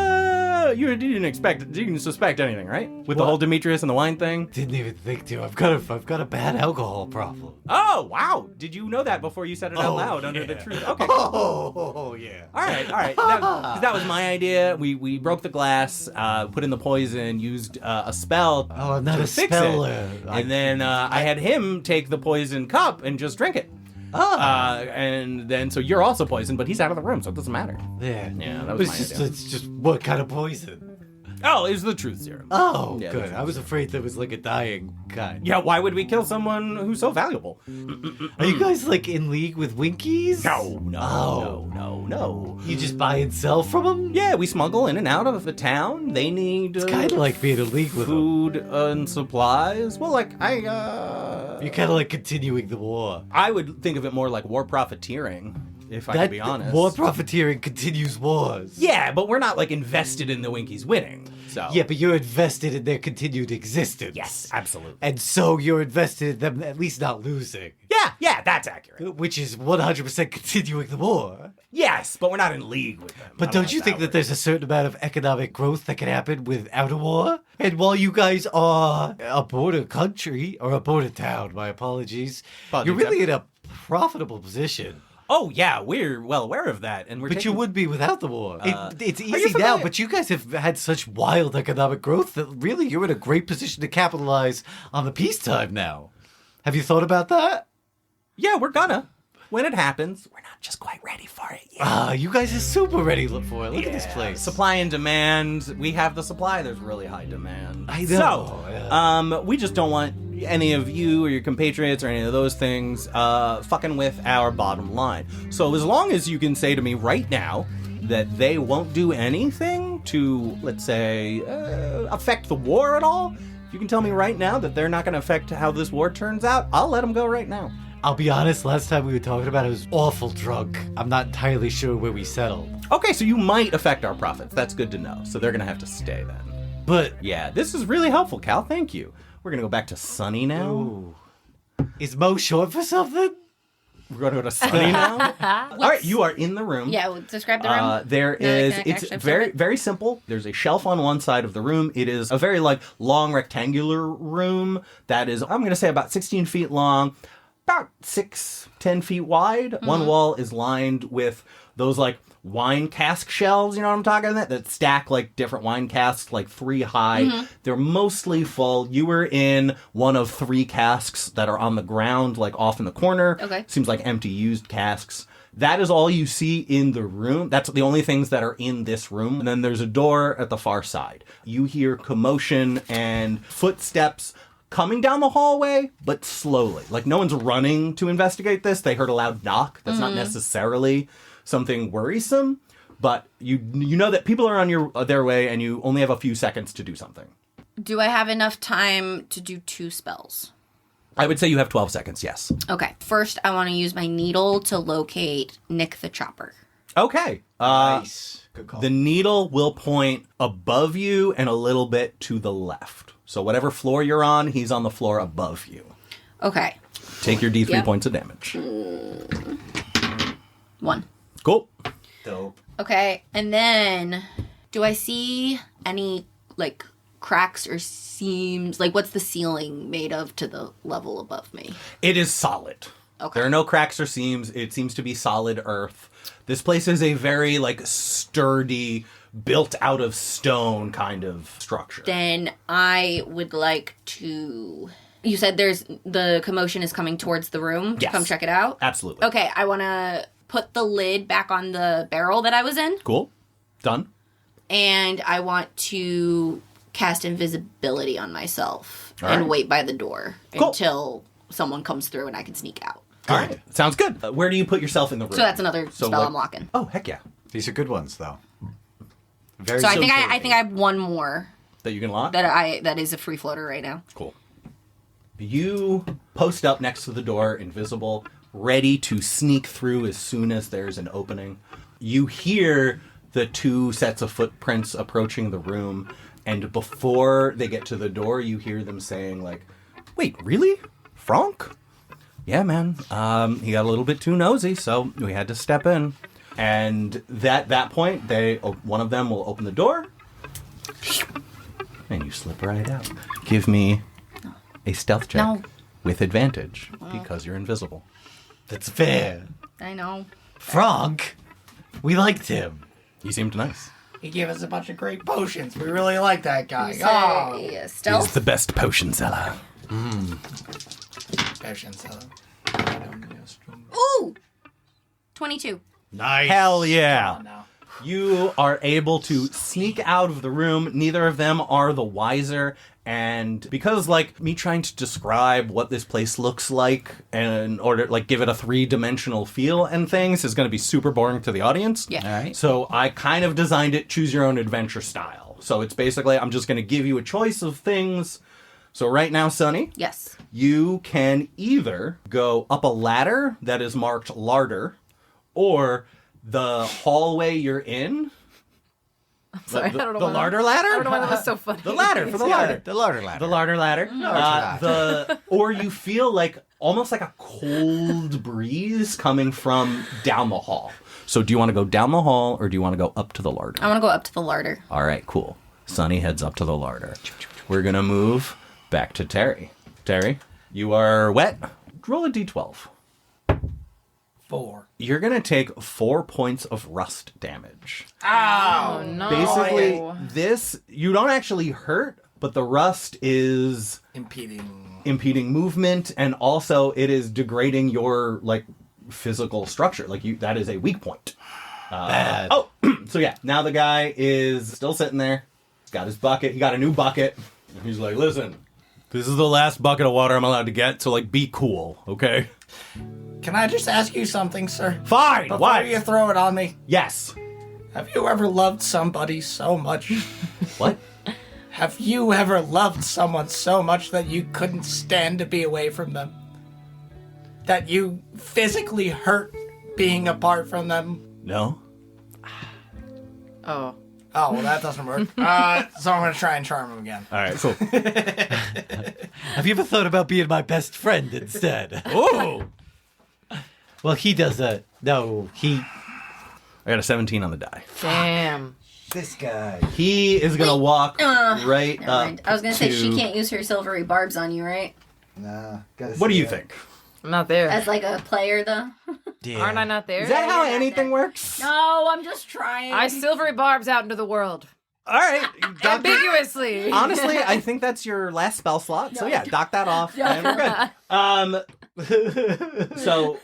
didn't suspect anything, right? With the What? whole Demetrius and the wine thing? Didn't even think to. I've got a bad alcohol problem. Oh, wow. Did you know that before you said it out loud under the yeah. truth? Okay. Cool. Oh, yeah. All right. That was my idea. We broke the glass, put in the poison, used a spell Oh, I'm not to a fix speller. it. And then I had him take the poison cup and just drink it. Oh. And then, so you're also poisoned, but he's out of the room, so it doesn't matter. Yeah. Yeah, that was my idea. It's just what kind of poison? Oh, it was the truth serum. Oh, Yeah, good. that's- I was afraid there was like a dying kind. Yeah, why would we kill someone who's so valuable? Are you guys like in league with Winkies? No. Oh. You just buy and sell from them? Yeah, we smuggle in and out of the town. They need It's kind of like being in league with them. food and supplies. Well, like You're kind of like continuing the war. I would think of it more like war profiteering, if I can be honest. War profiteering continues wars. Yeah, but we're not like invested in the Winkies winning. So Yeah, but you're invested in their continued existence. yes, absolutely. And so you're invested in them at least not losing. Yeah, that's accurate. Which is 100% continuing the war. Yes, but we're not in league with them. But don't you think that there's a certain amount of economic growth that can happen without a war? And while you guys are a border country, or a border town, my apologies, Apologies, you're really in a profitable position. Oh yeah, we're well aware of that, and we're. But you would be without the war. It's you easy now, familiar- but you guys have had such wild economic growth that really you're in a great position to capitalize on the peacetime now. Have you thought about that? Yeah, we're gonna. When it happens, we're not just quite ready for it yet. You guys are super ready for it. Look at this place. Supply and demand. We have the supply. There's really high demand. I know, So, we just don't want any of you or your compatriots or any of those things fucking with our bottom line. So as long as you can say to me right now that they won't do anything to, let's say, affect the war at all, if you can tell me right now that they're not going to affect how this war turns out, I'll let them go right now. I'll be honest, last time we were talking about it, I was awful drunk. I'm not entirely sure where we settled. Okay, so you might affect our profits. That's good to know. So they're going to have to stay then. But, Yeah, this is really helpful, Cal. Thank you. We're going to go back to Sonny now. ooh. Is Mo short for something? We're going to go to Sonny now. All right, you are in the room. Yeah, well, describe the room. There No, is, can I it's actually very, observe it? very simple. There's a shelf on one side of the room. It is a very like long rectangular room that is, I'm going to say about 16 feet long, about 10 feet wide. Mm-hmm. One wall is lined with those like wine cask shelves, you know what I'm talking about? That stack like different wine casks, like 3 high. Mm-hmm. They're mostly full. You were in one of 3 casks that are on the ground, like off in the corner. Okay. Seems like empty used casks. That is all you see in the room. That's the only things that are in this room. And then there's a door at the far side. You hear commotion and footsteps coming down the hallway, but slowly. Like no one's running to investigate this. They heard a loud knock. That's not necessarily something worrisome, but you know that people are on their way, and you only have a few seconds to do something. Do I have enough time to do 2 spells? I would say you have 12 seconds. Yes. Okay. First, I want to use my needle to locate Nick the Chopper. Okay. Nice. Good call. The needle will point above you and a little bit to the left. So whatever floor you're on, he's on the floor above you. Okay. Take your D3 Yep. points of damage. 1. Cool. Dope. Okay, and then do I see any like cracks or seams? Like, what's the ceiling made of to the level above me? It is solid. Okay. There are no cracks or seams. It seems to be solid earth. This place is a very like sturdy, built out of stone kind of structure. Then I would like to. You said there's the commotion is coming towards the room to Yes. come check it out. Absolutely. Okay, I want to put the lid back on the barrel that I was in, Cool. Done. and I want to cast invisibility on myself All and right. wait by the door Cool. until someone comes through and I can sneak out. All right. Sounds good. Where do you put yourself in the room? So that's another So, spell like- I'm locking. Oh, heck yeah. These are good ones, though. Very So I think I sturdy. think I have one more That you can lock? that is a free floater right now. Cool. You post up next to the door, invisible, ready to sneak through as soon as there's an opening. You hear the 2 sets of footprints approaching the room, and before they get to the door, you hear them saying, like, "Wait, really? Franck? Yeah, man. He got a little bit too nosy, so we had to step in." And at that point, one of them will open the door, and you slip right out. Give me a stealth check No. with advantage because you're invisible. That's fair. I know. Frank, we liked him. He seemed nice. He gave us a bunch of great potions. We really like that guy. You Oh, say He's stealth. the best potion seller. potions. Ooh, 22. Nice. Hell yeah. Oh, no. You are able to sneak out of the room. Neither of them are the wiser. And because, like, me trying to describe what this place looks like in order, like, give it a 3-dimensional feel and things is going to be super boring to the audience. Yeah. All right. So I kind of designed it choose your own adventure style. So it's basically, I'm just going to give you a choice of things. So right now, Sonny, Yes. you can either go up a ladder that is marked Larder, or the hallway you're in. Sorry, the, I don't know the why larder ladder? I don't know why that was so funny. The ladder for the larder. The larder ladder. The larder ladder. Or you feel like almost like a cold breeze coming from down the hall. So do you want to go down the hall or do you want to go up to the larder? I want to go up to the larder. All right, cool. Sonny heads up to the larder. We're going to move back to Terry. Terry, you are wet. Roll a d12. 4. You're going to take 4 points of rust damage. Ow! No. Basically, this, you don't actually hurt, but the rust is Impeding. movement, and also it is degrading your, like, physical structure. Like, that is a weak point. Bad. Oh, so yeah, now the guy is still sitting there. He's got his bucket. He got a new bucket. And he's like, listen, this is the last bucket of water I'm allowed to get, so, like, be cool, okay? Can I just ask you something, sir? Fine, Before why? you throw it on me, Yes. have you ever loved somebody so much? What? Have you ever loved someone so much that you couldn't stand to be away from them? That you physically hurt being apart from them? No? Oh. Oh, well, that doesn't work. So I'm going to try and charm him again. All right, cool. Have you ever thought about being my best friend instead? Ooh! Well, he does that. No, he. I got a 17 on the die. Damn. This guy. He is going to walk right Never up mind. I was going to say, she to- can't use her silvery barbs on you, right? Nah. What do you think? I'm not there. As like a player, though. Yeah. Aren't I not there? Is that how you're not anything there. works? No, I'm just trying. I silvery barbs out into the world. All right. Doc, Ambiguously. honestly, I think that's your last spell slot. So No, yeah, dock that off, and we're good. So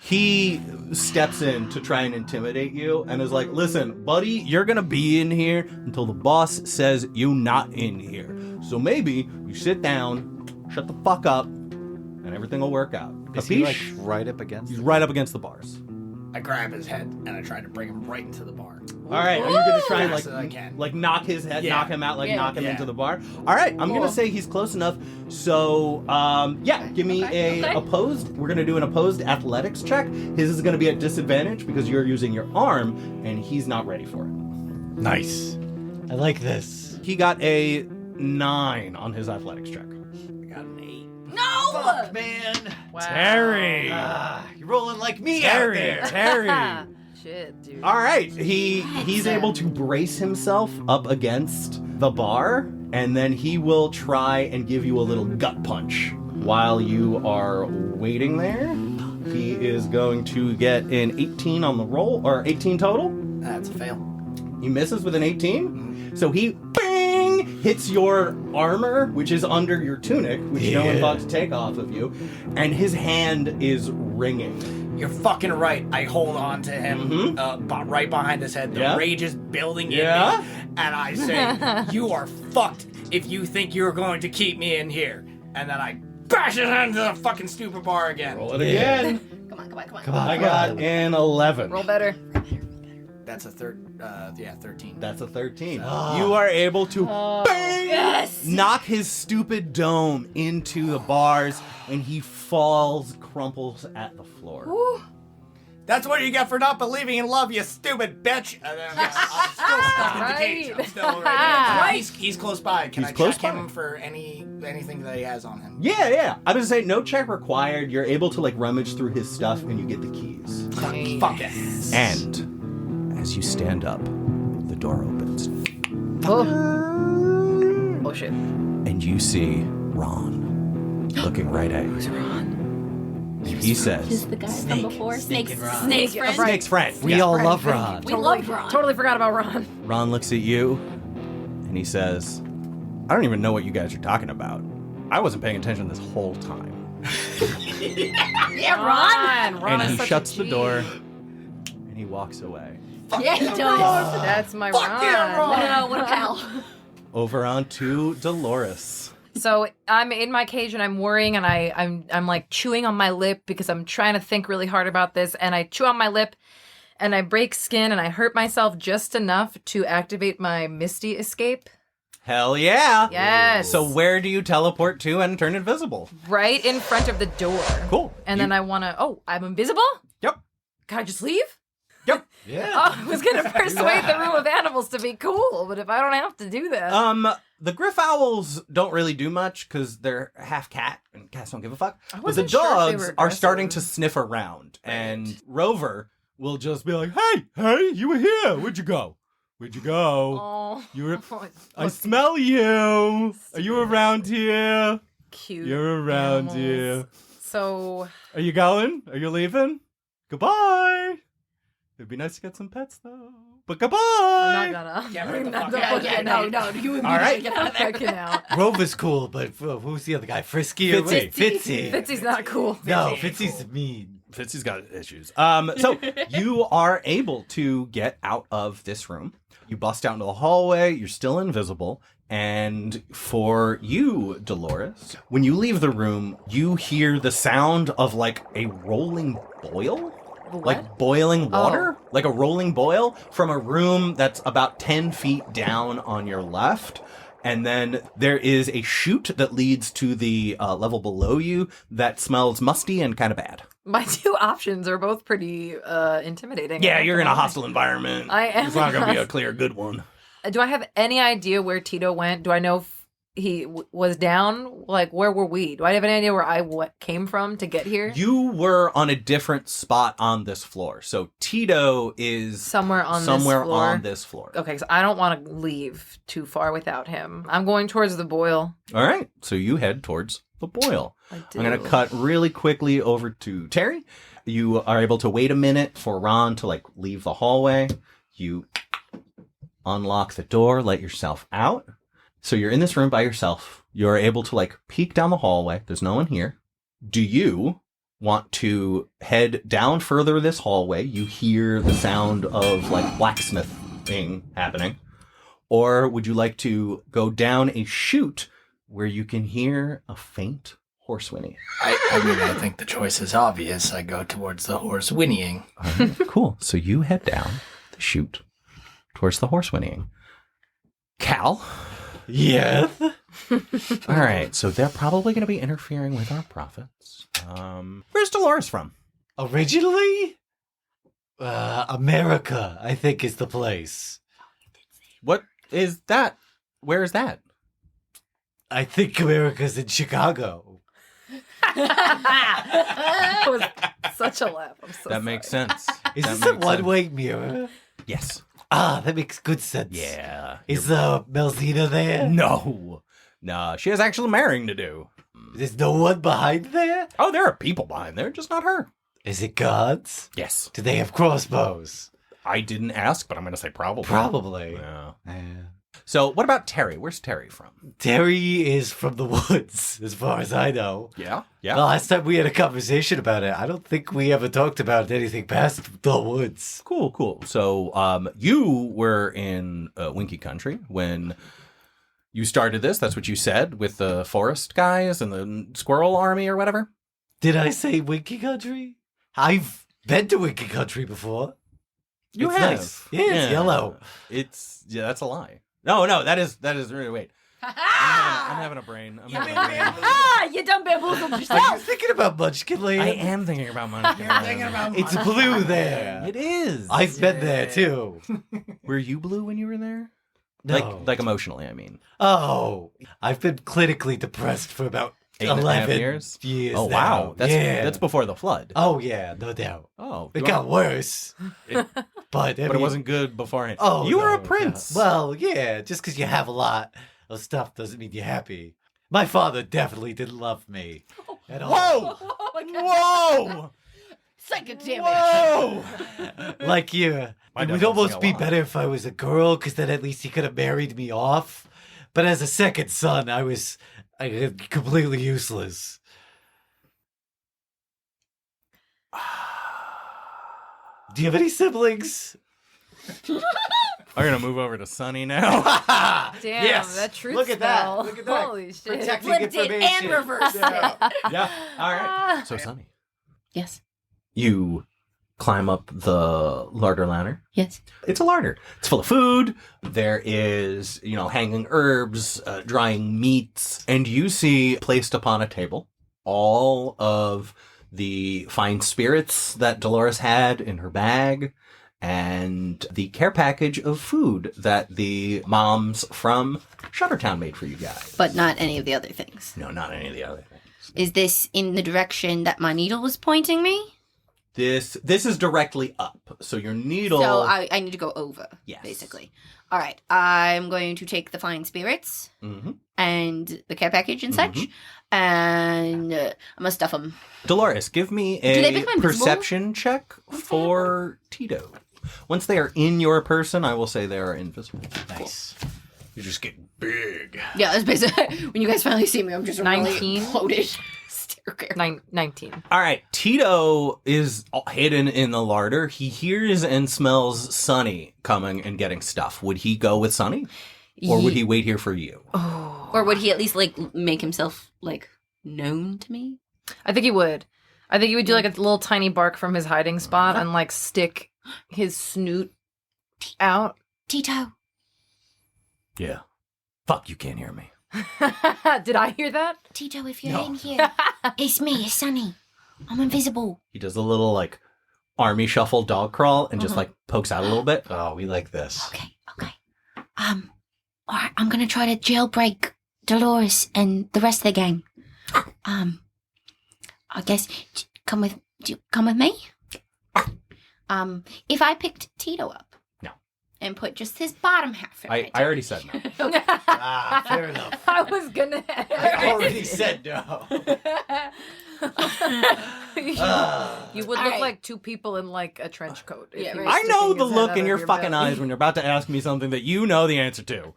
he steps in to try and intimidate you, and is like, "Listen, buddy, you're gonna be in here until the boss says you not in here. So maybe you sit down, shut the fuck up, and everything will work out." Is he like Capiche? right up against? He's right up against the bars. I grab his head and I try to bring him right into the bar. All right, are you gonna try and Fast as I can. like knock his head, Yeah. knock him out, like Yeah. knock him Yeah. into the bar? All right, I'm gonna say he's close enough. So yeah, give me Okay. a opposed. We're gonna do an opposed athletics check. His is gonna be at disadvantage because you're using your arm, and he's not ready for it. Nice. I like this. He got a 9 on his athletics check. I got an 8. No! Fuck, man. Wow. Terry! You're rolling like me out there. Terry! Shit, dude. All right, he's able to brace himself up against the bar, and then he will try and give you a little gut punch while you are waiting there. He is going to get an 18 on the roll, or 18 total. That's a fail. He misses with an 18, so he bang hits your armor, which is under your tunic, which no one thought to take off of you, and his hand is ringing. You're fucking right. I hold on to him right behind his head. The rage is building in me. And I say, you are fucked if you think you're going to keep me in here. And then I bash his hand into the fucking stupid bar again. Roll it again. Come on. I got an 11. Roll better. That's a 13. That's a 13. You are able to bang, Yes! knock his stupid dome into the bars, and he falls, crumples at the floor. That's what you get for not believing in love, you stupid bitch. And then I'm still stuck in the cage. I'm still right there. He's close by. Can He's I close check by. him for anything that he has on him? Yeah. I was gonna say no check required. You're able to rummage through his stuff, and you get the keys. Fuck it. And as you stand up, the door opens, Oh shit. and you see Ron looking right at you. Who's Ron? And he says, Just the guy from before. Snake's friend. Snake's friend. We all love Ron. We love Ron. Totally forgot about Ron. Ron looks at you, and he says, I don't even know what you guys are talking about. I wasn't paying attention this whole time. Yeah, Ron. Ron And is he such shuts a the door, and he walks away. Yeah, he does. That's my Fuck Ron. yeah, Ron. What a pal. Over on to Delores. So I'm in my cage and I'm worrying and I'm like chewing on my lip because I'm trying to think really hard about this, and I chew on my lip and I break skin and I hurt myself just enough to activate my Misty escape. Hell yeah. Yes. So where do you teleport to and turn invisible? Right in front of the door. Cool. And then I want to, I'm invisible? Yep. Can I just leave? Yep. Yeah. Oh, I was going to persuade the room of animals to be cool, but if I don't have to do that. The Griff Owls don't really do much because they're half cat, and cats don't give a fuck. I But the wasn't sure if they dogs were are starting aggressive. to sniff around, and Rover will just be like, hey, you were here. Where'd you go? Oh, You were... oh, I smell you. Are you around here? cute. You're around animals. here. So, Are you going? Are you leaving? Goodbye. It'd be nice to get some pets, though. But goodbye. I'm not gonna. Get right the I'm fuck not out. fucking No. You All right. get out fucking out. Rover's cool, but who's the other guy? Frisky or Fitzy. Fitzy. Fitzy's not cool. No, Fitzy's mean. Fitzy's got issues. So you are able to get out of this room. You bust out into the hallway. You're still invisible. And for you, Delores, when you leave the room, you hear the sound of like a rolling boil. Like boiling water, like a rolling boil from a room that's about 10 feet down on your left. And then there is a chute that leads to the level below you that smells musty and kind of bad. My two options are both pretty intimidating. Yeah, you're in a hostile environment. I am. It's not going to be a clear good one. Do I have any idea where Tito went? Do I know if he was down? Like, where were we? Do I have any idea where I came from to get here? You were on a different spot on this floor. So Tito is Somewhere on this floor. Okay, so I don't want to leave too far without him. I'm going towards the boil. All right. So you head towards the boil. I do. I'm going to cut really quickly over to Terry. You are able to wait a minute for Ron to leave the hallway. You unlock the door, let yourself out. So you're in this room by yourself. You're able to peek down the hallway. There's no one here. Do you want to head down further this hallway? You hear the sound of blacksmithing happening. Or would you like to go down a chute where you can hear a faint horse whinny? I think the choice is obvious. I go towards the horse whinnying. All right, cool. So you head down the chute towards the horse whinnying. Cal? Yes. All right, so they're probably going to be interfering with our profits. Where's Delores from? Originally, America, I think, is the place. What is that? Where is that? I think America's in Chicago. That was such a laugh. I'm so That makes sense. Is That this a makes one-way mirror? Yes. Ah, that makes good sense. Yeah. Is Melzina there? No. No, she has actual marrying to do. There's no one behind there? Oh, there are people behind there, just not her. Is it gods? Yes. Do they have crossbows? I didn't ask, but I'm going to say probably. Probably. Yeah. Yeah. So, what about Terry? Where's Terry from? Terry is from the woods, as far as I know. Yeah. The Yeah. last time we had a conversation about it, I don't think we ever talked about anything past the woods. Cool, cool. So, you were in Winky Country when you started this. That's what you said with the forest guys and the squirrel army or whatever. Did I say Winky Country? I've been to Winky Country before. You It's have. nice. Yeah, it's yellow. That's a lie. No, that is really wait. I'm having a brain. I'm having a brain. Ah, you done bamboozled Are you yourself. thinking about Munchkin Land? I am thinking about money. You're thinking about It's blue there. It is. I've been there too. Were you blue when you were there? No. Like emotionally, I mean. Oh, I've been clinically depressed for about 8.5 11 years? years Oh now. wow, yeah. that's before the flood. Oh yeah, no doubt. Oh, It you got are- worse, it- but but it wasn't good beforehand. Oh, you were a no, prince. no. Well, yeah, just because you have a lot of stuff doesn't mean you're happy. My father definitely didn't love me at all. Whoa! Oh my God. Whoa! Psychic damage. Whoa! Like you. My It dad would loves me almost a be lot. better if I was a girl, because then at least he could have married me off. But as a second son, I was completely useless. Do you have any siblings? I'm gonna move over to Sonny now. Damn, Yes. that truth Look at that. spell. Look at that. Holy shit. Protecting Flipped it and information. reversed Yeah. it. Yeah. All right. So Sonny, Yes. you climb up the larder ladder. Yes. It's a larder. It's full of food. There is, hanging herbs, drying meats, and you see placed upon a table all of the fine spirits that Delores had in her bag and the care package of food that the moms from Shuttertown made for you guys. But not any of the other things. No, not any of the other things. Is this in the direction that my needle was pointing me? This is directly up. So your needle... So I need to go over, Yes. basically. All right. I'm going to take the fine spirits Mhm. and the care package and such, and I'm going to stuff them. Dolores, give me Do they a become invisible? perception check for Tito. Once they are in your person, I will say they are invisible. Nice. You just get big. Yeah, that's basically when you guys finally see me. I'm just a 19? really bloated staircase. 19. All right, Tito is hidden in the larder. He hears and smells Sonny coming and getting stuff. Would he go with Sonny? Or would he wait here for you? Or would he at least make himself known to me? I think he would. I think he would do a little tiny bark from his hiding spot and stick his snoot out. Tito. Yeah. Fuck, you can't hear me. Did I hear that? Tito, if you're in here, it's me, it's Sonny. I'm invisible. He does a little army shuffle dog crawl and just pokes out a little bit. Oh, we like this. Okay. All right, I'm gonna try to jailbreak Delores and the rest of the gang. I guess come with me. If I picked Tito up, No. and put just his bottom half in I already said no. Ah, fair enough. I was gonna. I already said no. You would All look right. like two people in a trench coat. if Yeah, you right. were I know sticking the his head look out in of your fucking belly. eyes when you're about to ask me something that you know the answer to.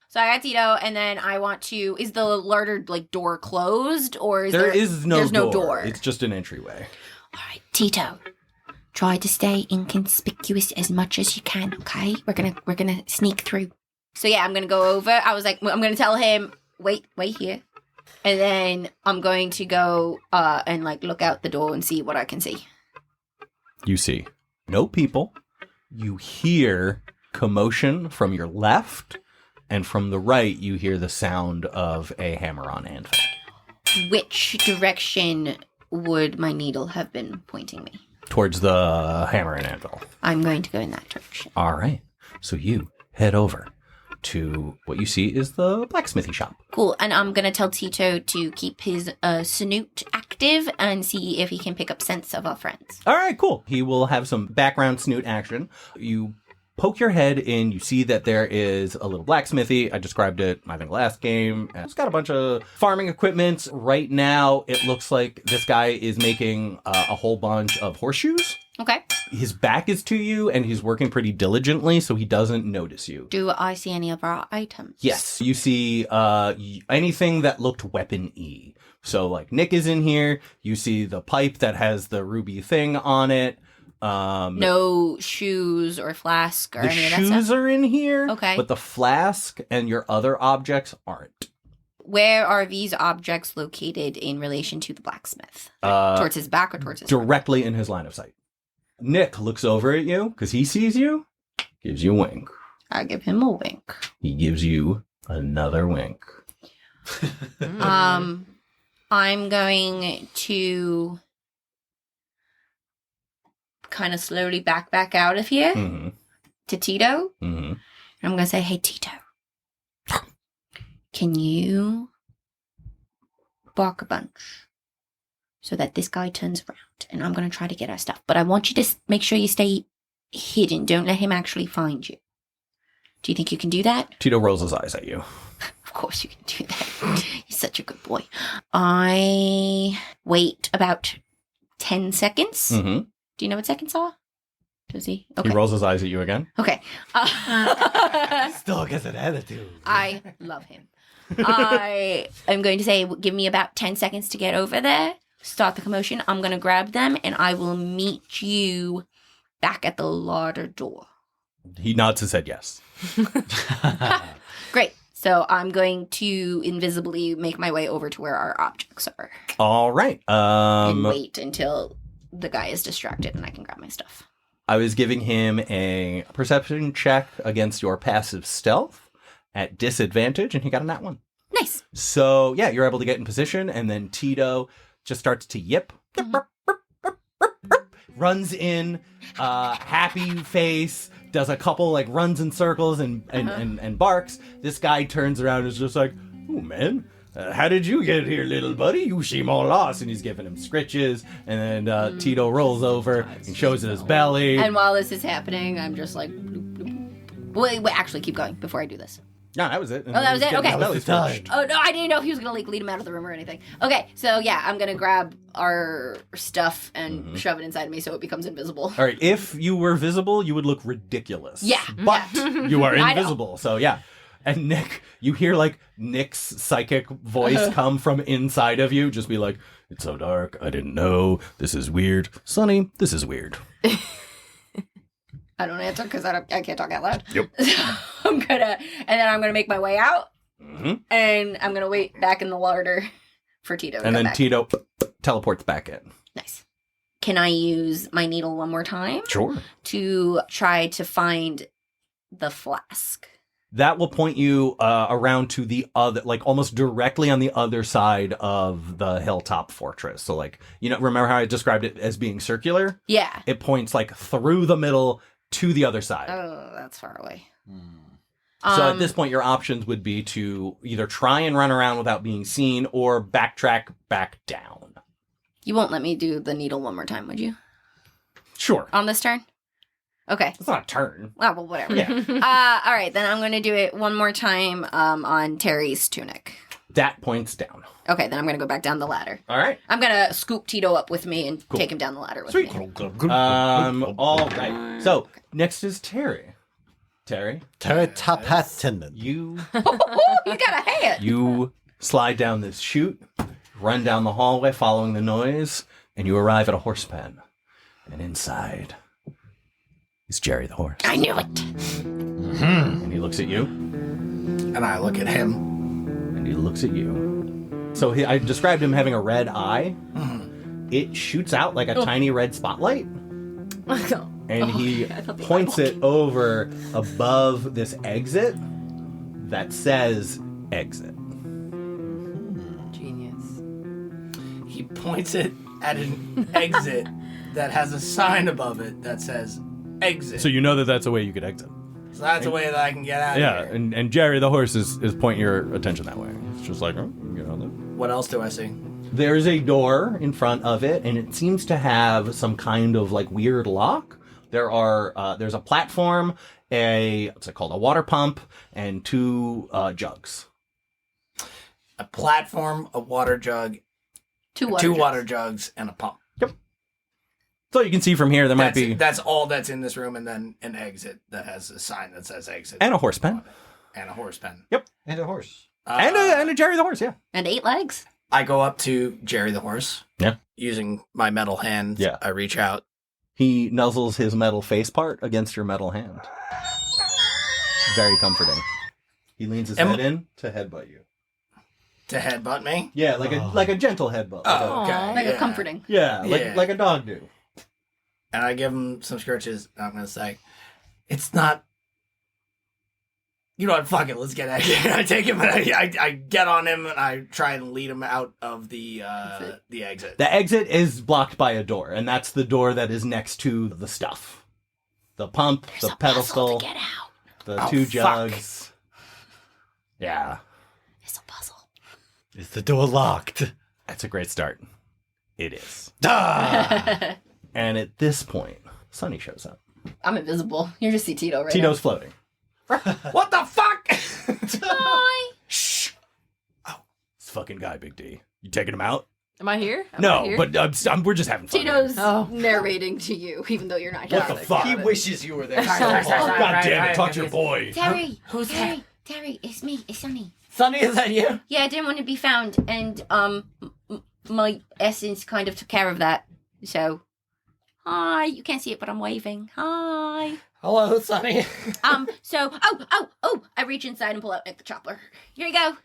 So I got Tito, and then I want to. Is the larder door closed, or is There's no no door? It's just an entryway. All right, Tito. Try to stay inconspicuous as much as you can. Okay, we're gonna sneak through. So yeah, I'm gonna go over. I was like, I'm gonna tell him, wait here, and then I'm going to go and look out the door and see what I can see. You see no people. You hear commotion from your left, and from the right, you hear the sound of a hammer on anvil. Which direction would my needle have been pointing me? Towards the hammer and anvil. I'm going to go in that direction. All right. So you head over. to what you see is the blacksmithy shop. Cool. And I'm going to tell Tito to keep his snoot active and see if he can pick up scents of our friends. All right, cool. He will have some background snoot action. You poke your head in, you see that there is a little blacksmithy. I described it, I think, last game. And it's got a bunch of farming equipment. Right now, it looks like this guy is making a whole bunch of horseshoes. Okay. His back is to you, and he's working pretty diligently, so he doesn't notice you. Do I see any of our items? Yes, you see anything that looked weapon-y. So, like, Nick is in here. You see the pipe that has the ruby thing on it. No shoes or flask or the any of that shoes stuff? are in here, Okay. but the flask and your other objects aren't. Where are these objects located in relation to the blacksmith? Towards his back or towards his front? Directly in his line of sight. Nick looks over at you because he sees you, gives you a wink. I give him a wink. He gives you another wink. I'm going to kind of slowly back out of here Mm-hmm. to Tito. Mm-hmm. And I'm going to say, hey, Tito, can you bark a bunch so that this guy turns around? And I'm going to try to get our stuff. But I want you to make sure you stay hidden. Don't let him actually find you. Do you think you can do that? Tito rolls his eyes at you. Of course you can do that. You're such a good boy. I wait about 10 seconds. Mm-hmm. Do you know what seconds are? Does he? Okay. He rolls his eyes at you again. Okay. This dog has an attitude. I love him. I am going to say, give me about 10 seconds to get over there, start the commotion. I'm going to grab them, and I will meet you back at the larder door. He nods his head yes. Great. So I'm going to invisibly make my way over to where our objects are All right. and wait until the guy is distracted and I can grab my stuff. I was giving him a perception check against your passive stealth at disadvantage, and he got a nat 1. Nice. So, yeah, you're able to get in position, and then Tito just starts to yip. Runs in, happy face, does a couple, like, runs in circles and barks. This guy turns around and is just like, oh, man. How did you get here, little buddy? You seem all lost. And he's giving him scritches. And then Tito rolls over and shows his belly. And while this is happening, I'm just like, bloop, bloop. Wait, actually, keep going before I do this. No, that was it. Oh, that was it? Okay. His belly scratched. Oh, no, I didn't know if he was going to, like, lead him out of the room or anything. Okay, so, yeah, I'm going to grab our stuff and shove it inside me so it becomes invisible. All right, if you were visible, you would look ridiculous. Yeah. But you are I know. invisible, so yeah. And Nick, you hear like Nick's psychic voice come from inside of you, just be like, it's so dark, I didn't know, this is weird. Sonny, this is weird. I don't answer because I can't talk out loud. Yep. And then I'm gonna make my way out, Mm-hmm. and I'm gonna wait back in the larder for Tito to And come then back. Tito teleports back in. Nice. Can I use my needle one more time Sure. to try to find the flask? That will point you around to the other, like almost directly on the other side of the hilltop fortress. So like, you know, remember how I described it as being circular? Yeah. It points like through the middle to the other side. Oh, that's far away. So at this point, your options would be to either try and run around without being seen or backtrack back down. You won't let me do the needle one more time, would you? Sure. On this turn? Okay. It's not a turn. Oh, well, whatever. Yeah. All right, then I'm going to do it one more time on Terry's tunic. That points down. Okay, then I'm going to go back down the ladder. All right. I'm going to scoop Tito up with me and take him down the ladder with Sweet. me. All right. So next is Terry. Terry, Terry top hat attendant. you You got a hat. you slide down this chute, run down the hallway following the noise, and you arrive at a horse pen. And inside is Jerry the horse. I knew it. And he looks at you, And I look at him. and he looks at you. So I described him having a red eye. It shoots out like a tiny red spotlight. And he points it over above this exit that says exit. Genius. He points it at an exit that has a sign above it that says exit. So you know that that's a way you could exit. So that's a way that I can get out of Yeah, here. and Jerry the horse is pointing your attention that way. It's just like, oh, What else do I see? There's a door in front of it, and it seems to have some kind of like weird lock. There's a platform, what's it called? A water pump, and 2 jugs. A platform, a water jug, 2 water jugs, and a pump. So you can see from here, That's all that's in this room, and then an exit that has a sign that says exit. and a horse pen. And a horse pen. Yep. And a horse. And a Jerry the horse, yeah. And 8 legs. I go up to Jerry the horse. Yeah. Using my metal hand. Yeah. I reach out. He nuzzles his metal face part against your metal hand. Very comforting. He leans his head in to headbutt you. To headbutt me? Yeah, like a gentle headbutt. Oh, okay. Like a comforting. Yeah, Yeah. like a dog do. And I give him some scratches. I'm going to say, it's not... You know what? Fuck it. Let's get out of here. I take him and I get on him and I try and lead him out of the exit. The exit is blocked by a door, and that's the door that is next to the stuff. The pump, There's the a puzzle pedestal, to get out. the Oh, 2 fuck. jugs. Yeah, It's a puzzle. Is the door locked? that's a great start. It is. Ah! And at this point, Sonny shows up. I'm invisible. You just see Tito right Tito's floating. What the fuck? now. Hi. Shh. Oh, this fucking guy, Big D. You taking him out? Am I here? Am I No, here? but we're just having fun. Tito's Oh. narrating to you, even though you're not here. What the fuck? He wishes you were there. God damn it! Talk to your boy. Terry. Who's Terry. Terry, it's me. It's Sonny. Sonny, is that you? Yeah, I didn't want to be found, and my essence kind of took care of that. So, hi. You can't see it, but I'm waving. Hi. Hello, Sonny. So, I reach inside and pull out the chopper. Here you go.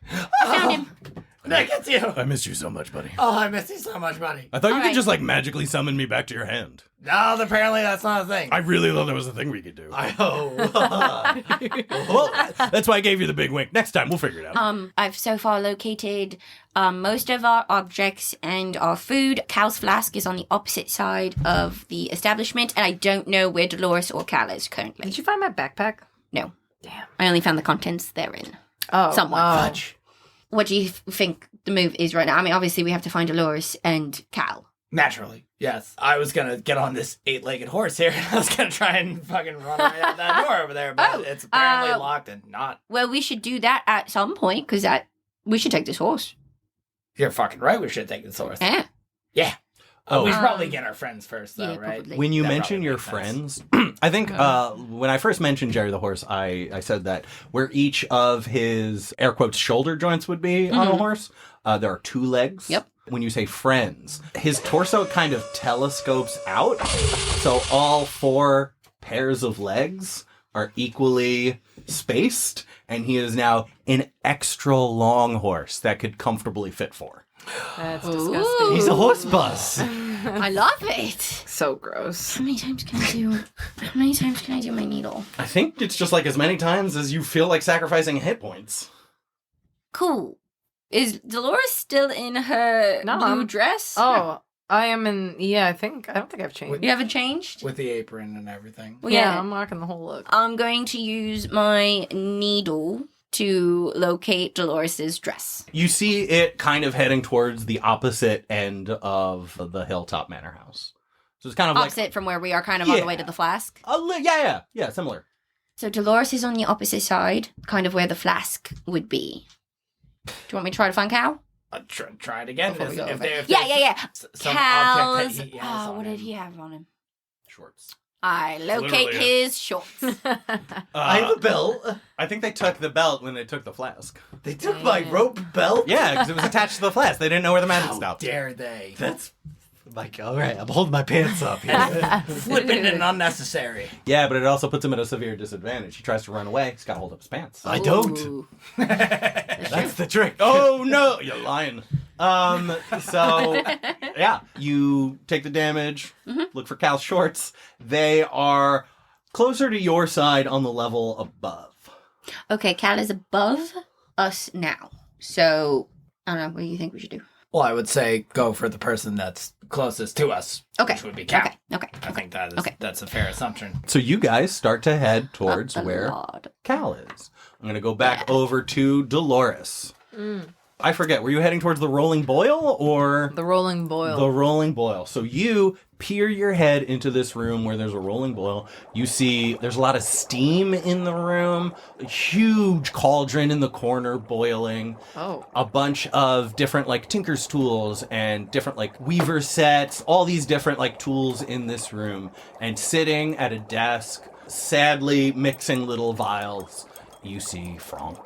I found him. Nick, it's you. I missed you so much, buddy. Oh, I miss you so much, buddy. I thought you All could right. just like magically summon me back to your hand. No, apparently that's not a thing. I really thought that was a thing we could do. Oh. Well, that's why I gave you the big wink. Next time, we'll figure it out. I've so far located most of our objects and our food. Cal's flask is on the opposite side of the establishment, and I don't know where Delores or Cal is currently. Did you find my backpack? No. Damn. I only found the contents therein. Oh. Somewhat. Fudge. What do you think the move is right now? I mean, obviously we have to find Delores and Cal. Naturally, yes. I was gonna get on this 8-legged horse here, and I was gonna try and fucking run right out that door over there, but Oh, it's apparently locked and not. Well, we should do that at some point, because we should take this horse. You're fucking right. We should take this horse. Yeah. Yeah. Oh. We should probably get our friends first, though, Yeah, right? probably. When you That mention probably your makes sense. friends, I think when I first mentioned Jerry the horse, I said that where each of his air quotes shoulder joints would be on a horse, there are 2 legs. Yep. When you say friends, his torso kind of telescopes out, so all 4 pairs of legs are equally spaced, and he is now an extra long horse that could comfortably fit 4. That's Ooh. disgusting. He's a horse bus. I love it. So gross. How many times can I do my needle? I think it's just like as many times as you feel like sacrificing hit points. Cool. Is Delores still in her No, blue I'm- dress? Oh, I am in. Yeah, I don't think I've changed. You haven't changed? With the apron and everything. Well, yeah, I'm rocking the whole look. I'm going to use my needle to locate Dolores' dress. You see it kind of heading towards the opposite end of the Hilltop Manor House. So it's kind of Opposite from where we are, kind of on the way Yeah. to the flask. like yeah, similar. So Dolores is on the opposite side, kind of where the flask would be. Do you want me to try to find Cal? Try it again. Before we go over. If Yeah. there's some Cal's. object that he has on What did him. he have on him? Shorts. I locate Literally his shorts. I have a belt. I think they took the belt when they took the flask. They took my rope belt. Yeah, because it was attached to the flask. They didn't know where the magic How stopped. dare they? That's like, all right, I'm holding my pants up here. Flippant and unnecessary. Yeah, but it also puts him at a severe disadvantage. He tries to run away. He's got to hold up his pants. I don't. Ooh. That's the trick. Oh no, you're lying. So yeah, you take the damage. Look for Cal's shorts. They are closer to your side on the level above. Okay, Cal is above us now. So, I don't know. What do you think we should do? Well, I would say go for the person that's closest to us, Okay. which would be Cal. Okay. I think that is Okay. that's a fair assumption. So you guys start to head towards Up the where Lord. Cal is. I'm going to go back over to Delores. I forget, were you heading towards the Rolling Boil or? The rolling boil. The Rolling Boil. So you peer your head into this room where there's a rolling boil. You see there's a lot of steam in the room, a huge cauldron in the corner boiling. Oh. A bunch of different like tinker's tools and different like weaver sets, all these different like tools in this room. And sitting at a desk, sadly mixing little vials, you see Franck.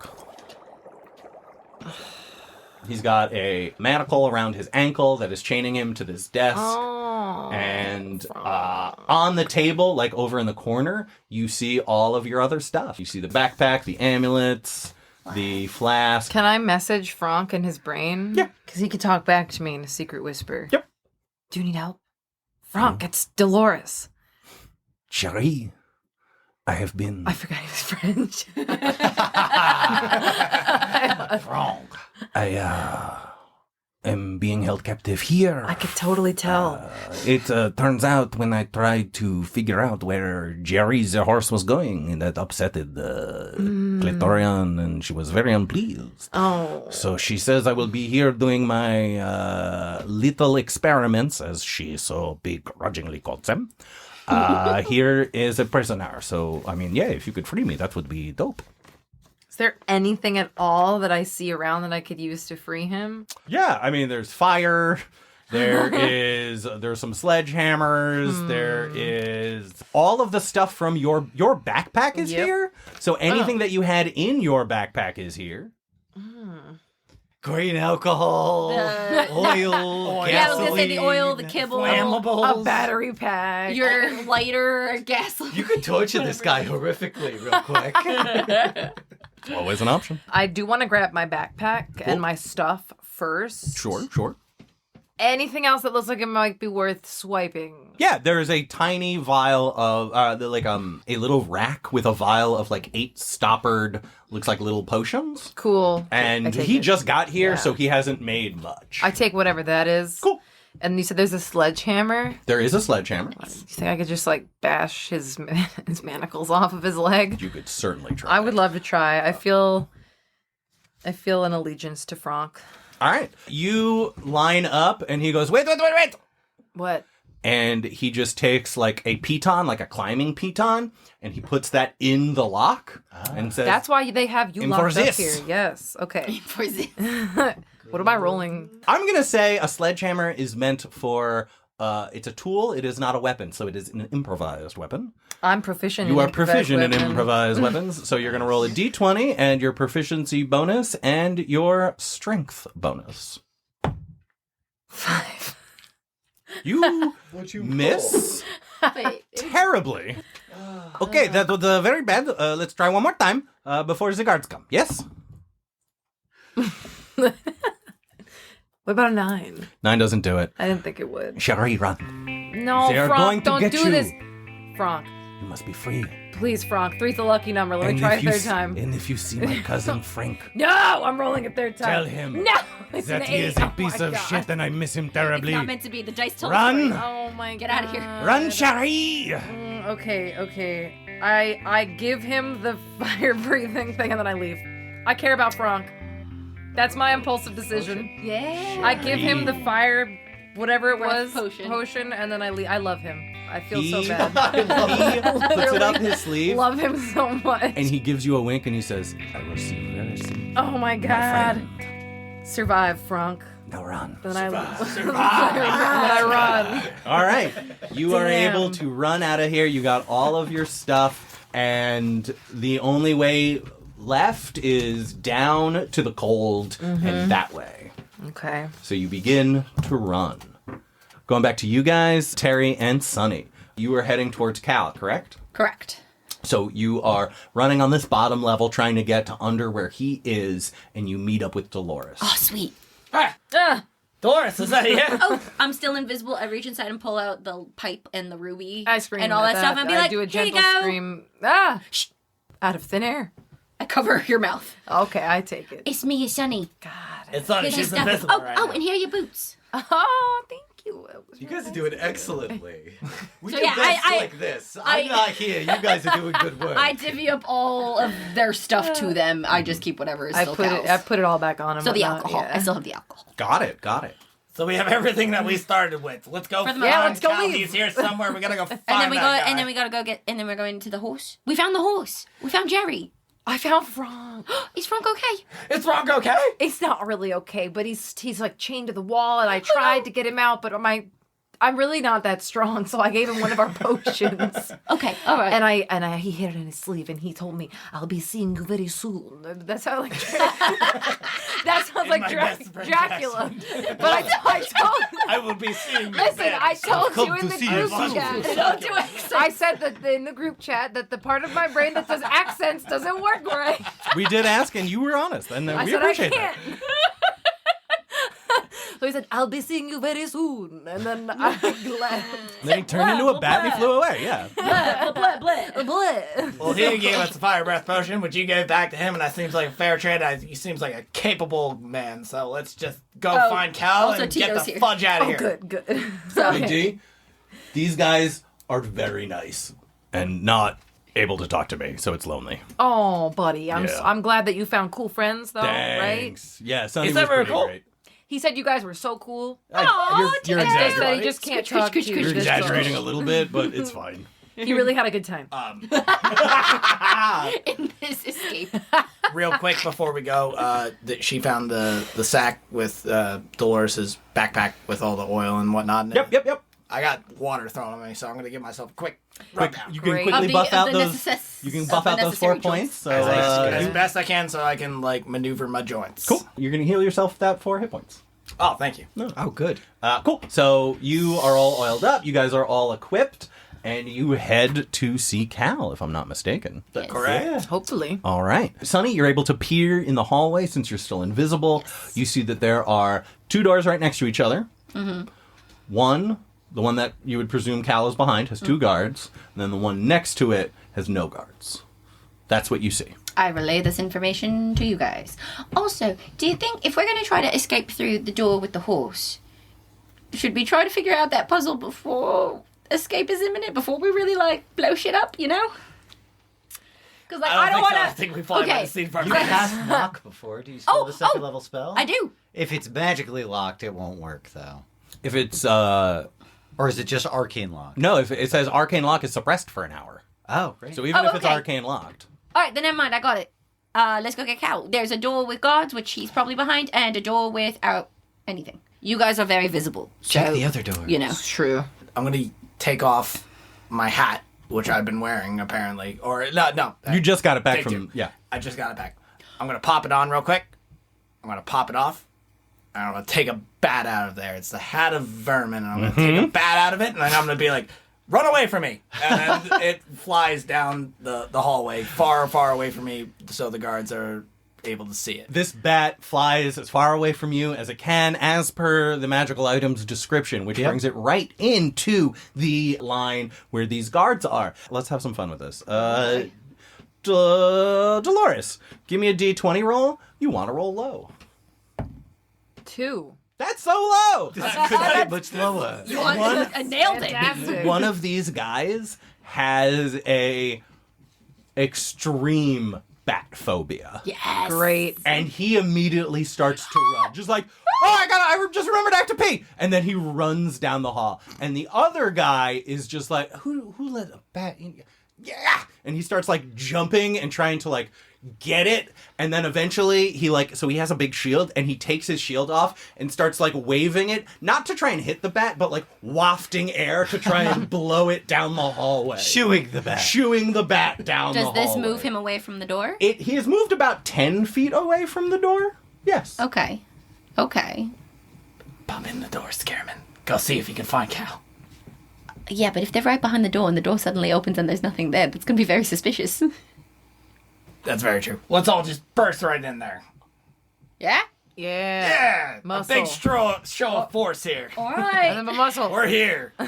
He's got a manacle around his ankle that is chaining him to this desk. Oh. And on the table, like over in the corner, you see all of your other stuff. You see the backpack, the amulets, the flask. Can I message Franck in his brain? Yeah. Because he could talk back to me in a secret whisper. Yep. Do you need help? Franck, it's Delores. Cherie, I have been... I forgot he was French. Franck. I am being held captive here. I could totally tell. It turns out when I tried to figure out where Jerry's horse was going, that upsetted Clitorian, and she was very unpleased. Oh. So she says I will be here doing my little experiments, as she so begrudgingly calls them. Here is a prisoner. So, I mean, yeah, if you could free me, that would be dope. Is there anything at all that I see around that I could use to free him? Yeah, I mean, there's fire. There's some sledgehammers. There is all of the stuff from your backpack is here. So anything that you had in your backpack is here. Grain alcohol, oil, Yeah, I was gonna say the oil, the gasoline. kibble, Flammables. A battery pack. your lighter, gasoline. You could torture this guy horrifically real quick. It's always an option. I do want to grab my backpack and my stuff first. Sure. Anything else that looks like it might be worth swiping? Yeah, there is a tiny vial of a little rack with a vial of like 8 stoppered, looks like little potions. Cool. I And take he it. just got here, Yeah. so he hasn't made much. I take whatever that is. Cool. And you said there's a sledgehammer. There is a sledgehammer. Do you think I could just like bash his manacles off of his leg? You could certainly try. I would love to try. I feel an allegiance to Franck. All right. You line up, and he goes, wait. What? And he just takes like a piton, like a climbing piton, and he puts that in the lock and says, That's why they have you In locked for up this. here. Yes. Okay. For this. What am I rolling? I'm going to say a sledgehammer is meant for, it's a tool. It is not a weapon, so it is an improvised weapon. I'm proficient. You in are proficient in weapon. improvised weapons, so you're going to roll a d20 and your proficiency bonus and your strength bonus. 5. You miss Wait. terribly. Okay, that was very bad. Let's try one more time before the guards come. Yes? What about a 9? 9 doesn't do it. I didn't think it would. Cherie, run. No, They are Franck, going to don't get do you. this. Franck, You must be free. please, Franck. 3's the lucky number. Let me try a third time. And if you see my cousin Frank, No, I'm rolling a third time. tell him No, it's that an he 8. is a Oh piece my of God. shit and I miss him It's terribly. not meant to be. The dice told Run. us. Oh my Get God. out of here. Run, Cherie! Okay. I give him the fire breathing thing and then I leave. I care about Franck. That's my impulsive decision. Yeah. I give him the fire, whatever it was, Breath potion. and then I leave. I love him. I feel so He bad. puts it up his sleeve Love him so much. and he gives you a wink and he says, I will see you very soon. Oh my God. Survive, Franck. Now run. Then I run. All right. You are Damn. able to run out of here. You got all of your stuff, and the only way left is down to the cold and that way. Okay. So you begin to run. Going back to you guys, Terry and Sonny. You are heading towards Cal, correct? Correct. So you are running on this bottom level, trying to get to under where he is, and you meet up with Delores. Oh, sweet. Dolores, is that you? Oh, I'm still invisible. I reach inside and pull out the pipe and the ruby I scream and all at that stuff and be I like, do a here you gentle go. scream. Ah! Shh. Out of thin air. I cover your mouth. Okay, I take it. It's me, Sonny. God. It's not Here's she's your stuff. invisible Oh, right oh, now. and here are your boots. Oh, thank you. You guys are doing excellently. We So do yeah, best I- like this. I'm not here. You guys are doing good work. I divvy up all of their stuff to them. I just keep whatever is still counts. I put it all back on him. So the but not- alcohol. yeah. I still have the alcohol. Got it. So we have everything that we started with. Let's go. For the find moment. let's go Cal. leave. He's here somewhere. We gotta go find And then we go. that guy. And then we gotta go get. And then we're going to the horse. We found the horse. We found Jerry. I found Frank. Is Frank okay? It's wrong, okay? It's not really okay, but he's like chained to the wall, and I tried to get him out, but I'm really not that strong, so I gave him one of our potions. Okay. All right. And he hid it in his sleeve, and he told me, "I'll be seeing you very soon." That sounds like that sounds like my best friend Dracula. But I told. I will be seeing you. Listen, very I soon. told Come you in to the see group you soon. chat. Don't do accents. I said that in the group chat that the part of my brain that does accents doesn't work right. We did ask, and you were honest, and I we said I appreciate can't. that. So he said, "I'll be seeing you very soon," and then I left. And then he turned into a bat and he flew away. Yeah. blah, blah, blah. Well, he gave us a fire breath potion, which you gave back to him, and that seems like a fair trade. He seems like a capable man. So let's just go Oh, find Cal also and get Tito's the here. fudge out of Oh, here. good. So, Hey, D, these guys are very nice and not able to talk to me, so it's lonely. Oh, buddy, Yeah. I'm glad that you found cool friends, though. Right? Thanks. Yeah, Sonny Is was that very pretty cool? great. He said you guys were so cool. You're It's just that exaggerating. he just can't Scritch, talk scritch, to you. scritch, You're scritch, Just- exaggerating a little bit, but it's fine. He really had a good time. in this escape. Real quick before we go, she found the sack with Dolores' backpack with all the oil and whatnot. in it. Yep. I got water thrown on me, so I'm gonna give myself a quick Quick, rundown. you can Great. quickly Of the- buff of out the those. necess- You can of buff the out those 4 necessary points. So as you- best I can, so I can like maneuver my joints. cool. You're gonna heal yourself that 4 hit points. Oh, thank you. Oh, good. Cool. So you are all oiled up. You guys are all equipped, and you head to see Cal, if I'm not mistaken. Yes. Correct. Hopefully. All right. Sonny, you're able to peer in the hallway since you're still invisible. You see that there are 2 doors right next to each other. Mm-hmm. One, the one that you would presume Cal is behind, has 2 guards. And then the one next to it has no guards. That's what you see. I relay this information to you guys. Also, do you think if we're going to try to escape through the door with the horse, should we try to figure out that puzzle before escape is imminent? Before we really, blow shit up, you know? Because, I don't want to... I think we fly by the seat first. You cast knock before. Do you still Oh, have a second oh, level spell? I do. If it's magically locked, it won't work, though. If it's, Or is it just arcane lock? no, if it says arcane lock is suppressed for an hour. Oh, great. So even if it's okay. arcane locked. All right, then never mind. I got it. Let's go get Cal. There's a door with guards, which he's probably behind, and a door without anything. You guys are very visible. Check so, the other door. You know. It's true. I'm gonna take off my hat, which I've been wearing apparently, or no. You just got it back Take from... two. Yeah. I just got it back. I'm gonna pop it on real quick. I'm gonna pop it off. And I'm gonna take a bat out of there. It's the hat of vermin. And I'm gonna take a bat out of it, and then I'm gonna be like, "Run away from me!" And then it flies down the hallway, far, far away from me, so the guards are able to see it. This bat flies as far away from you as it can, as per the magical item's description, which brings it right into the line where these guards are. Let's have some fun with this. Delores, give me a D20 roll. You want to roll low. 2. That's so low! Could get much lower. I nailed it. Fantastic. One of these guys has a extreme bat phobia. Yes. Great. And he immediately starts to run. Just like, I just remembered I have to pee. And then he runs down the hall. And the other guy is just like, who let a bat in? Yeah. And he starts jumping and trying to get it. And then eventually he so he has a big shield and he takes his shield off and starts waving it, not to try and hit the bat, but wafting air to try and blow it down the hallway. Shooing the bat. Shooing the bat down the Does hallway. this move him away from the door? He has moved about 10 feet away from the door. Yes. Okay. Pop in the door, Scareman. Go see if you can find Cal. Yeah, but if they're right behind the door and the door suddenly opens and there's nothing there, that's going to be very suspicious. That's very true. Let's all just burst right in there. Yeah? Yeah. Yeah! Muscle. A big show of force here. All And right. then the muscle. We're here. All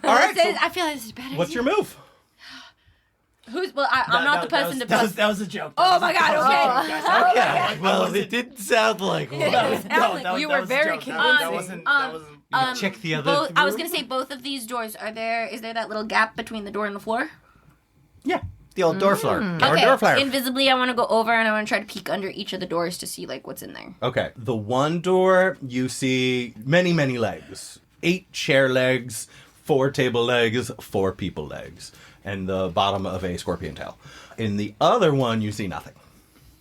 right. So I feel like this is better. what's your move? I'm not the person to that bust. that was a joke. Oh my god, okay. Okay. Well, it didn't sound like one. No, that was You that were was a very joke. That convincing. wasn't Check the other I was room? gonna say both of these doors. Is there that little gap between the door and the floor? Yeah. The old door floor. Okay. door flare. Invisibly, I want to go over and I want to try to peek under each of the doors to see like what's in there. Okay. The one door, you see many, many legs. 8 chair legs, 4 table legs, 4 people legs, and the bottom of a scorpion tail. In the other one, you see nothing.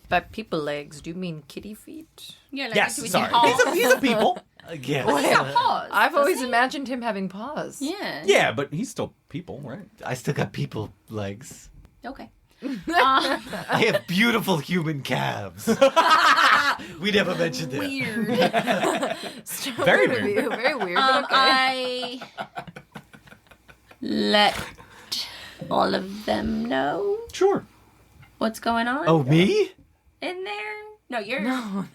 By people legs, do you mean kitty feet? Yeah. Like Yes, we see sorry. paws. He's a people. Again. He's got paws. I've doesn't always he? imagined him having paws. Yeah. Yeah, but he's still people, right? I still got people legs. Okay. I have beautiful human calves. We never mentioned it. Weird. Very Weird of weird. you. Very weird. But okay. I let all of them know Sure. what's going on Oh, me? in there. No, you're.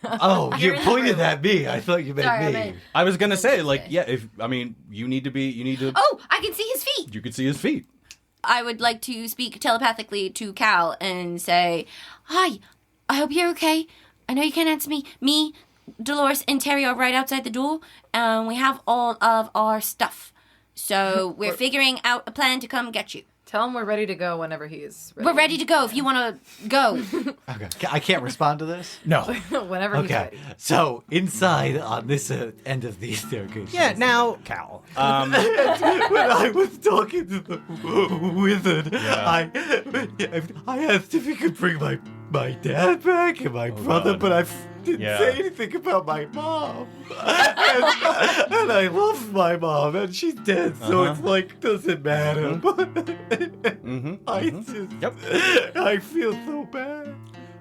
Oh, you You're in the pointed room. at me. I thought you meant Sorry, I me. meant- I was gonna say, like, yeah, you need to. Oh, I can see his feet. You could see his feet. I would like to speak telepathically to Cal and say, "Hi, I hope you're okay. I know you can't answer me. Me, Delores, and Terry are right outside the door, and we have all of our stuff. So we're figuring out a plan to come get you. Tell him we're ready to go whenever he is ready. We're ready to go if you want to go." Okay. I can't respond to this? No. Whenever he's Okay. ready. So, inside on this end of the staircase. Yeah. Now, Cal. When I was talking to the wizard, I asked if he could bring my dad back and my brother, God. but I didn't Yeah. say anything about my mom. and I love my mom, and she's dead, so it's like, doesn't matter. But I just, Yep. I feel so bad.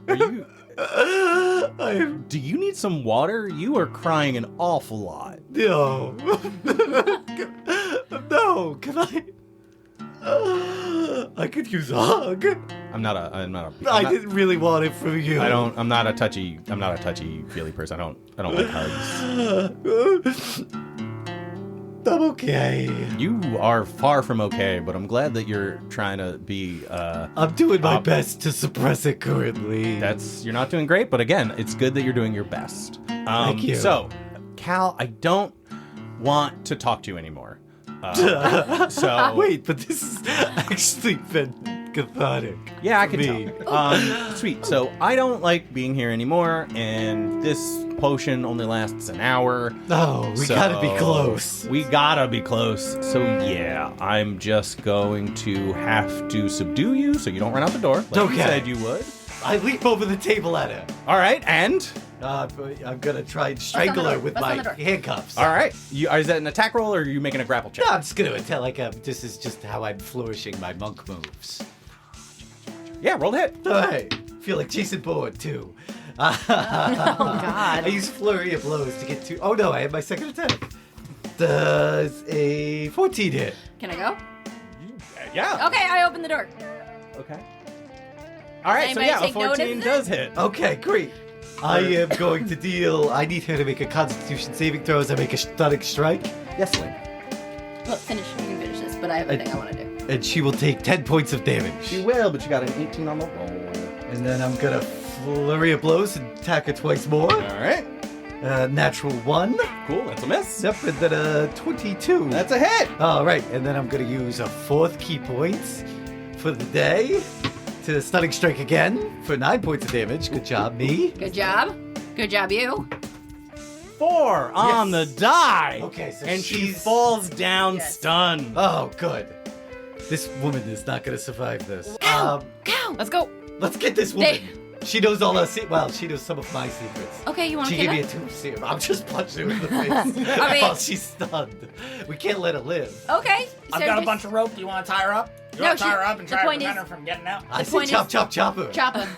Are you? I am, Do you need some water? You are crying an awful lot. no. No, can I? I could use a hug. I'm not a. I didn't really want it from you. I'm not a touchy feely person. I don't like hugs. I'm okay. You are far from okay, but I'm glad that you're trying to be. I'm doing my best to suppress it currently. You're not doing great, but again, it's good that you're doing your best. Thank you. So, Cal, I don't want to talk to you anymore. So Wait, but this has actually been cathartic. yeah, I for can me. tell. Sweet. So I don't like being here anymore, and this potion only lasts an hour. Oh, we So gotta be close. We gotta be close. So yeah, I'm just going to have to subdue you so you don't run out the door, like you Okay. said you would. I leap over the table at her. All right, and I'm gonna try and strangle her with Bust on my the door. handcuffs. all right, is that an attack roll or are you making a grapple check? No, I'm just gonna tell this is just how I'm flourishing my monk moves. Yeah, roll the hit. Alright. Feel like Jason Bourne too. Oh, God. I use flurry of blows to get to. Oh no, I have my second attack. Does a 14 hit? Can I go? Yeah. Okay, I open the door. Okay. All right, so Anybody yeah, a take notice 14 of does hit. Okay, great. I am going to deal. I need her to make a Constitution saving throw as I make a stunning strike, Yes, Lynn. Well, finish. You can finish this, but I have a thing I want to do. and she will take 10 points of damage. She will, but you got an 18 on the roll. And then I'm gonna flurry of blows and attack her twice more. All right. Natural 1. Cool, that's a miss. Yep, and then a 22. That's a hit. All right, and then I'm gonna use a 4th key point for the day to stunning strike again for 9 points of damage. Good job, me. Good job. Good job, you. 4 on Yes. the die. Okay, so and she she's- falls down Yes. stunned. Oh, good. This woman is not gonna survive this. Go. Let's go. Let's get this woman. She knows all our well, she knows some of my secrets. Okay, you want to She kill gave me her? a 2 serum. I'm just punching her in the face Okay. while she's stunned. We can't let her live. Okay. I've so got a just bunch of rope. Do you want to tie her up? You No, want to tie she- her up and the try to point prevent is- her from getting out? I said point chop, is- chop, chop her. Chop him.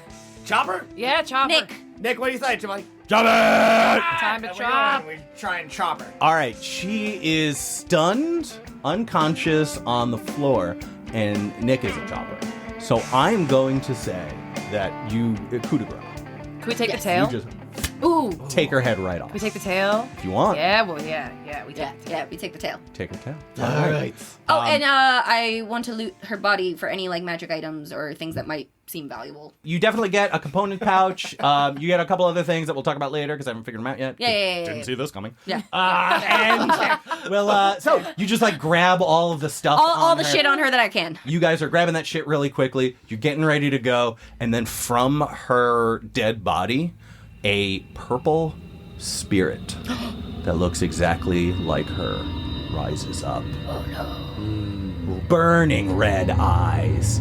Chop her? Yeah, chopper. Nick. Nick, what do you think, Chimney? Jump it! Time to We go chop. in, we try and chop her. All right, she is stunned, unconscious on the floor, and Nick is a chopper. So I'm going to say that you coup de grace. Can we take Yes. the tail? You just Ooh. take her head right off. Can we take the tail? If you want, Yeah, well, yeah. We Yeah, take yeah, we take the tail. take her tail. All right. Oh, and I want to loot her body for any like magic items or things that might seem valuable. You definitely get a component pouch. You get a couple other things that we'll talk about later because I haven't figured them out yet. Yeah. Didn't see this coming. Yeah. And well, so you just like grab all of the stuff. All the her. shit on her that I can. You guys are grabbing that shit really quickly. You're getting ready to go, and then from her dead body, a purple spirit that looks exactly like her rises up. Oh no. Burning red eyes.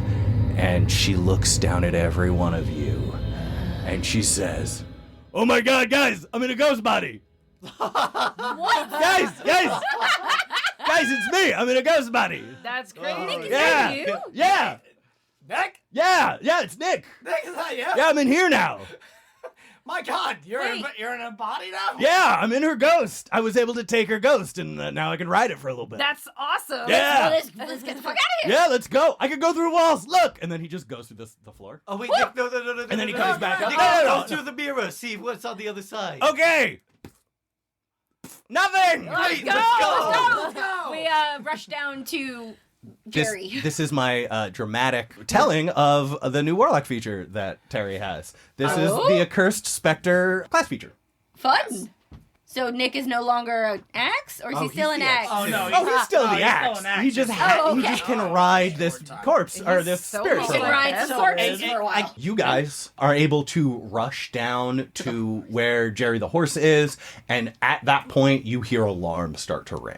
And she looks down at every one of you. And she says, "Oh my god, guys, I'm in a ghost body." What? Guys, it's me. I'm in a ghost body. That's crazy. Nick, is Yeah. that you? Yeah. Nick? Yeah, it's Nick. Nick, is that you? Yeah, I'm in here now. My God, you're Wait. in a body now? Yeah, I'm in her ghost. I was able to take her ghost, and now I can ride it for a little bit. That's awesome. Yeah. Let's get the fuck out of here. Yeah, let's go. I can go through walls. Look. And then he just goes through the floor. Oh wait, Nick, no. And then he comes back up. Nick, No. go through the mirror. See what's on the other side. Okay. Nothing. Let's Great, go. let's go. Let's go. We rush down to Jerry. This is my dramatic telling of the new Warlock feature that Terry has. This is the Accursed Spectre class feature. Fun. So Nick is no longer an axe, or is he still an axe? Oh, no. Oh, he's still Oh, the he's axe. still an axe. He just Oh, he okay. just can ride this corpse or this so spirit. He cool. can for a while. ride some corpses for a while. You guys are able to rush down to where Jerry the horse is, and at that point, you hear alarms start to ring.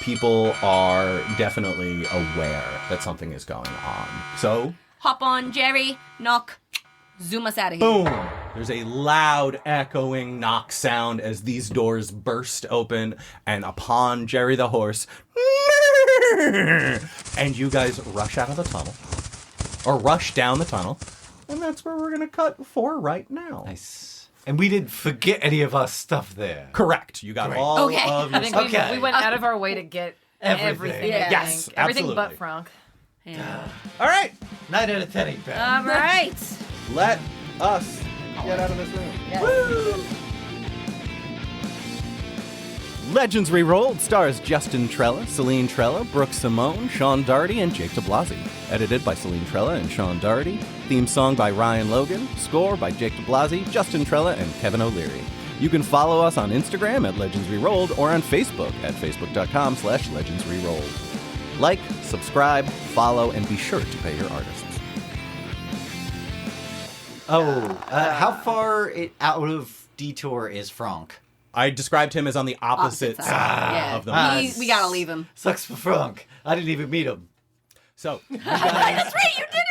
People are definitely aware that something is going on. So, Hop on, Jerry. Knock. Zoom us out of here. boom! There's a loud, echoing knock sound as these doors burst open, and upon Jerry the horse, and you guys rush out of the tunnel, or rush down the tunnel, and that's where we're gonna cut for right now. Nice. And we didn't forget any of our stuff there. Correct. You got Great. all Okay. of your I think stuff. Okay. we went out of our way to get everything. Yeah. I Yes, think. Everything absolutely. but Frank. Yeah. All right, 9 out of 10 ain't bad. All right. let us get out of this room. Woo! Legends Rerolled stars Justyn Trella, Celine Trella, Brooke Simone, Sean Dougherty, and Jake DiBlasi. Edited by Celine Trella and Sean Dougherty. Theme song by Ryan Logan. Score by Jake DiBlasi, Justyn Trella, and Kevin O'Leary. You can follow us on Instagram at Legends Rerolled or on Facebook at facebook.com/Legends Rerolled. Like, subscribe, follow, and be sure to pay your artists. How far out of Detour is Frank? I described him as on the opposite side Yeah. of the We gotta leave him. Sucks for Frank. I didn't even meet him. So, That's right, you did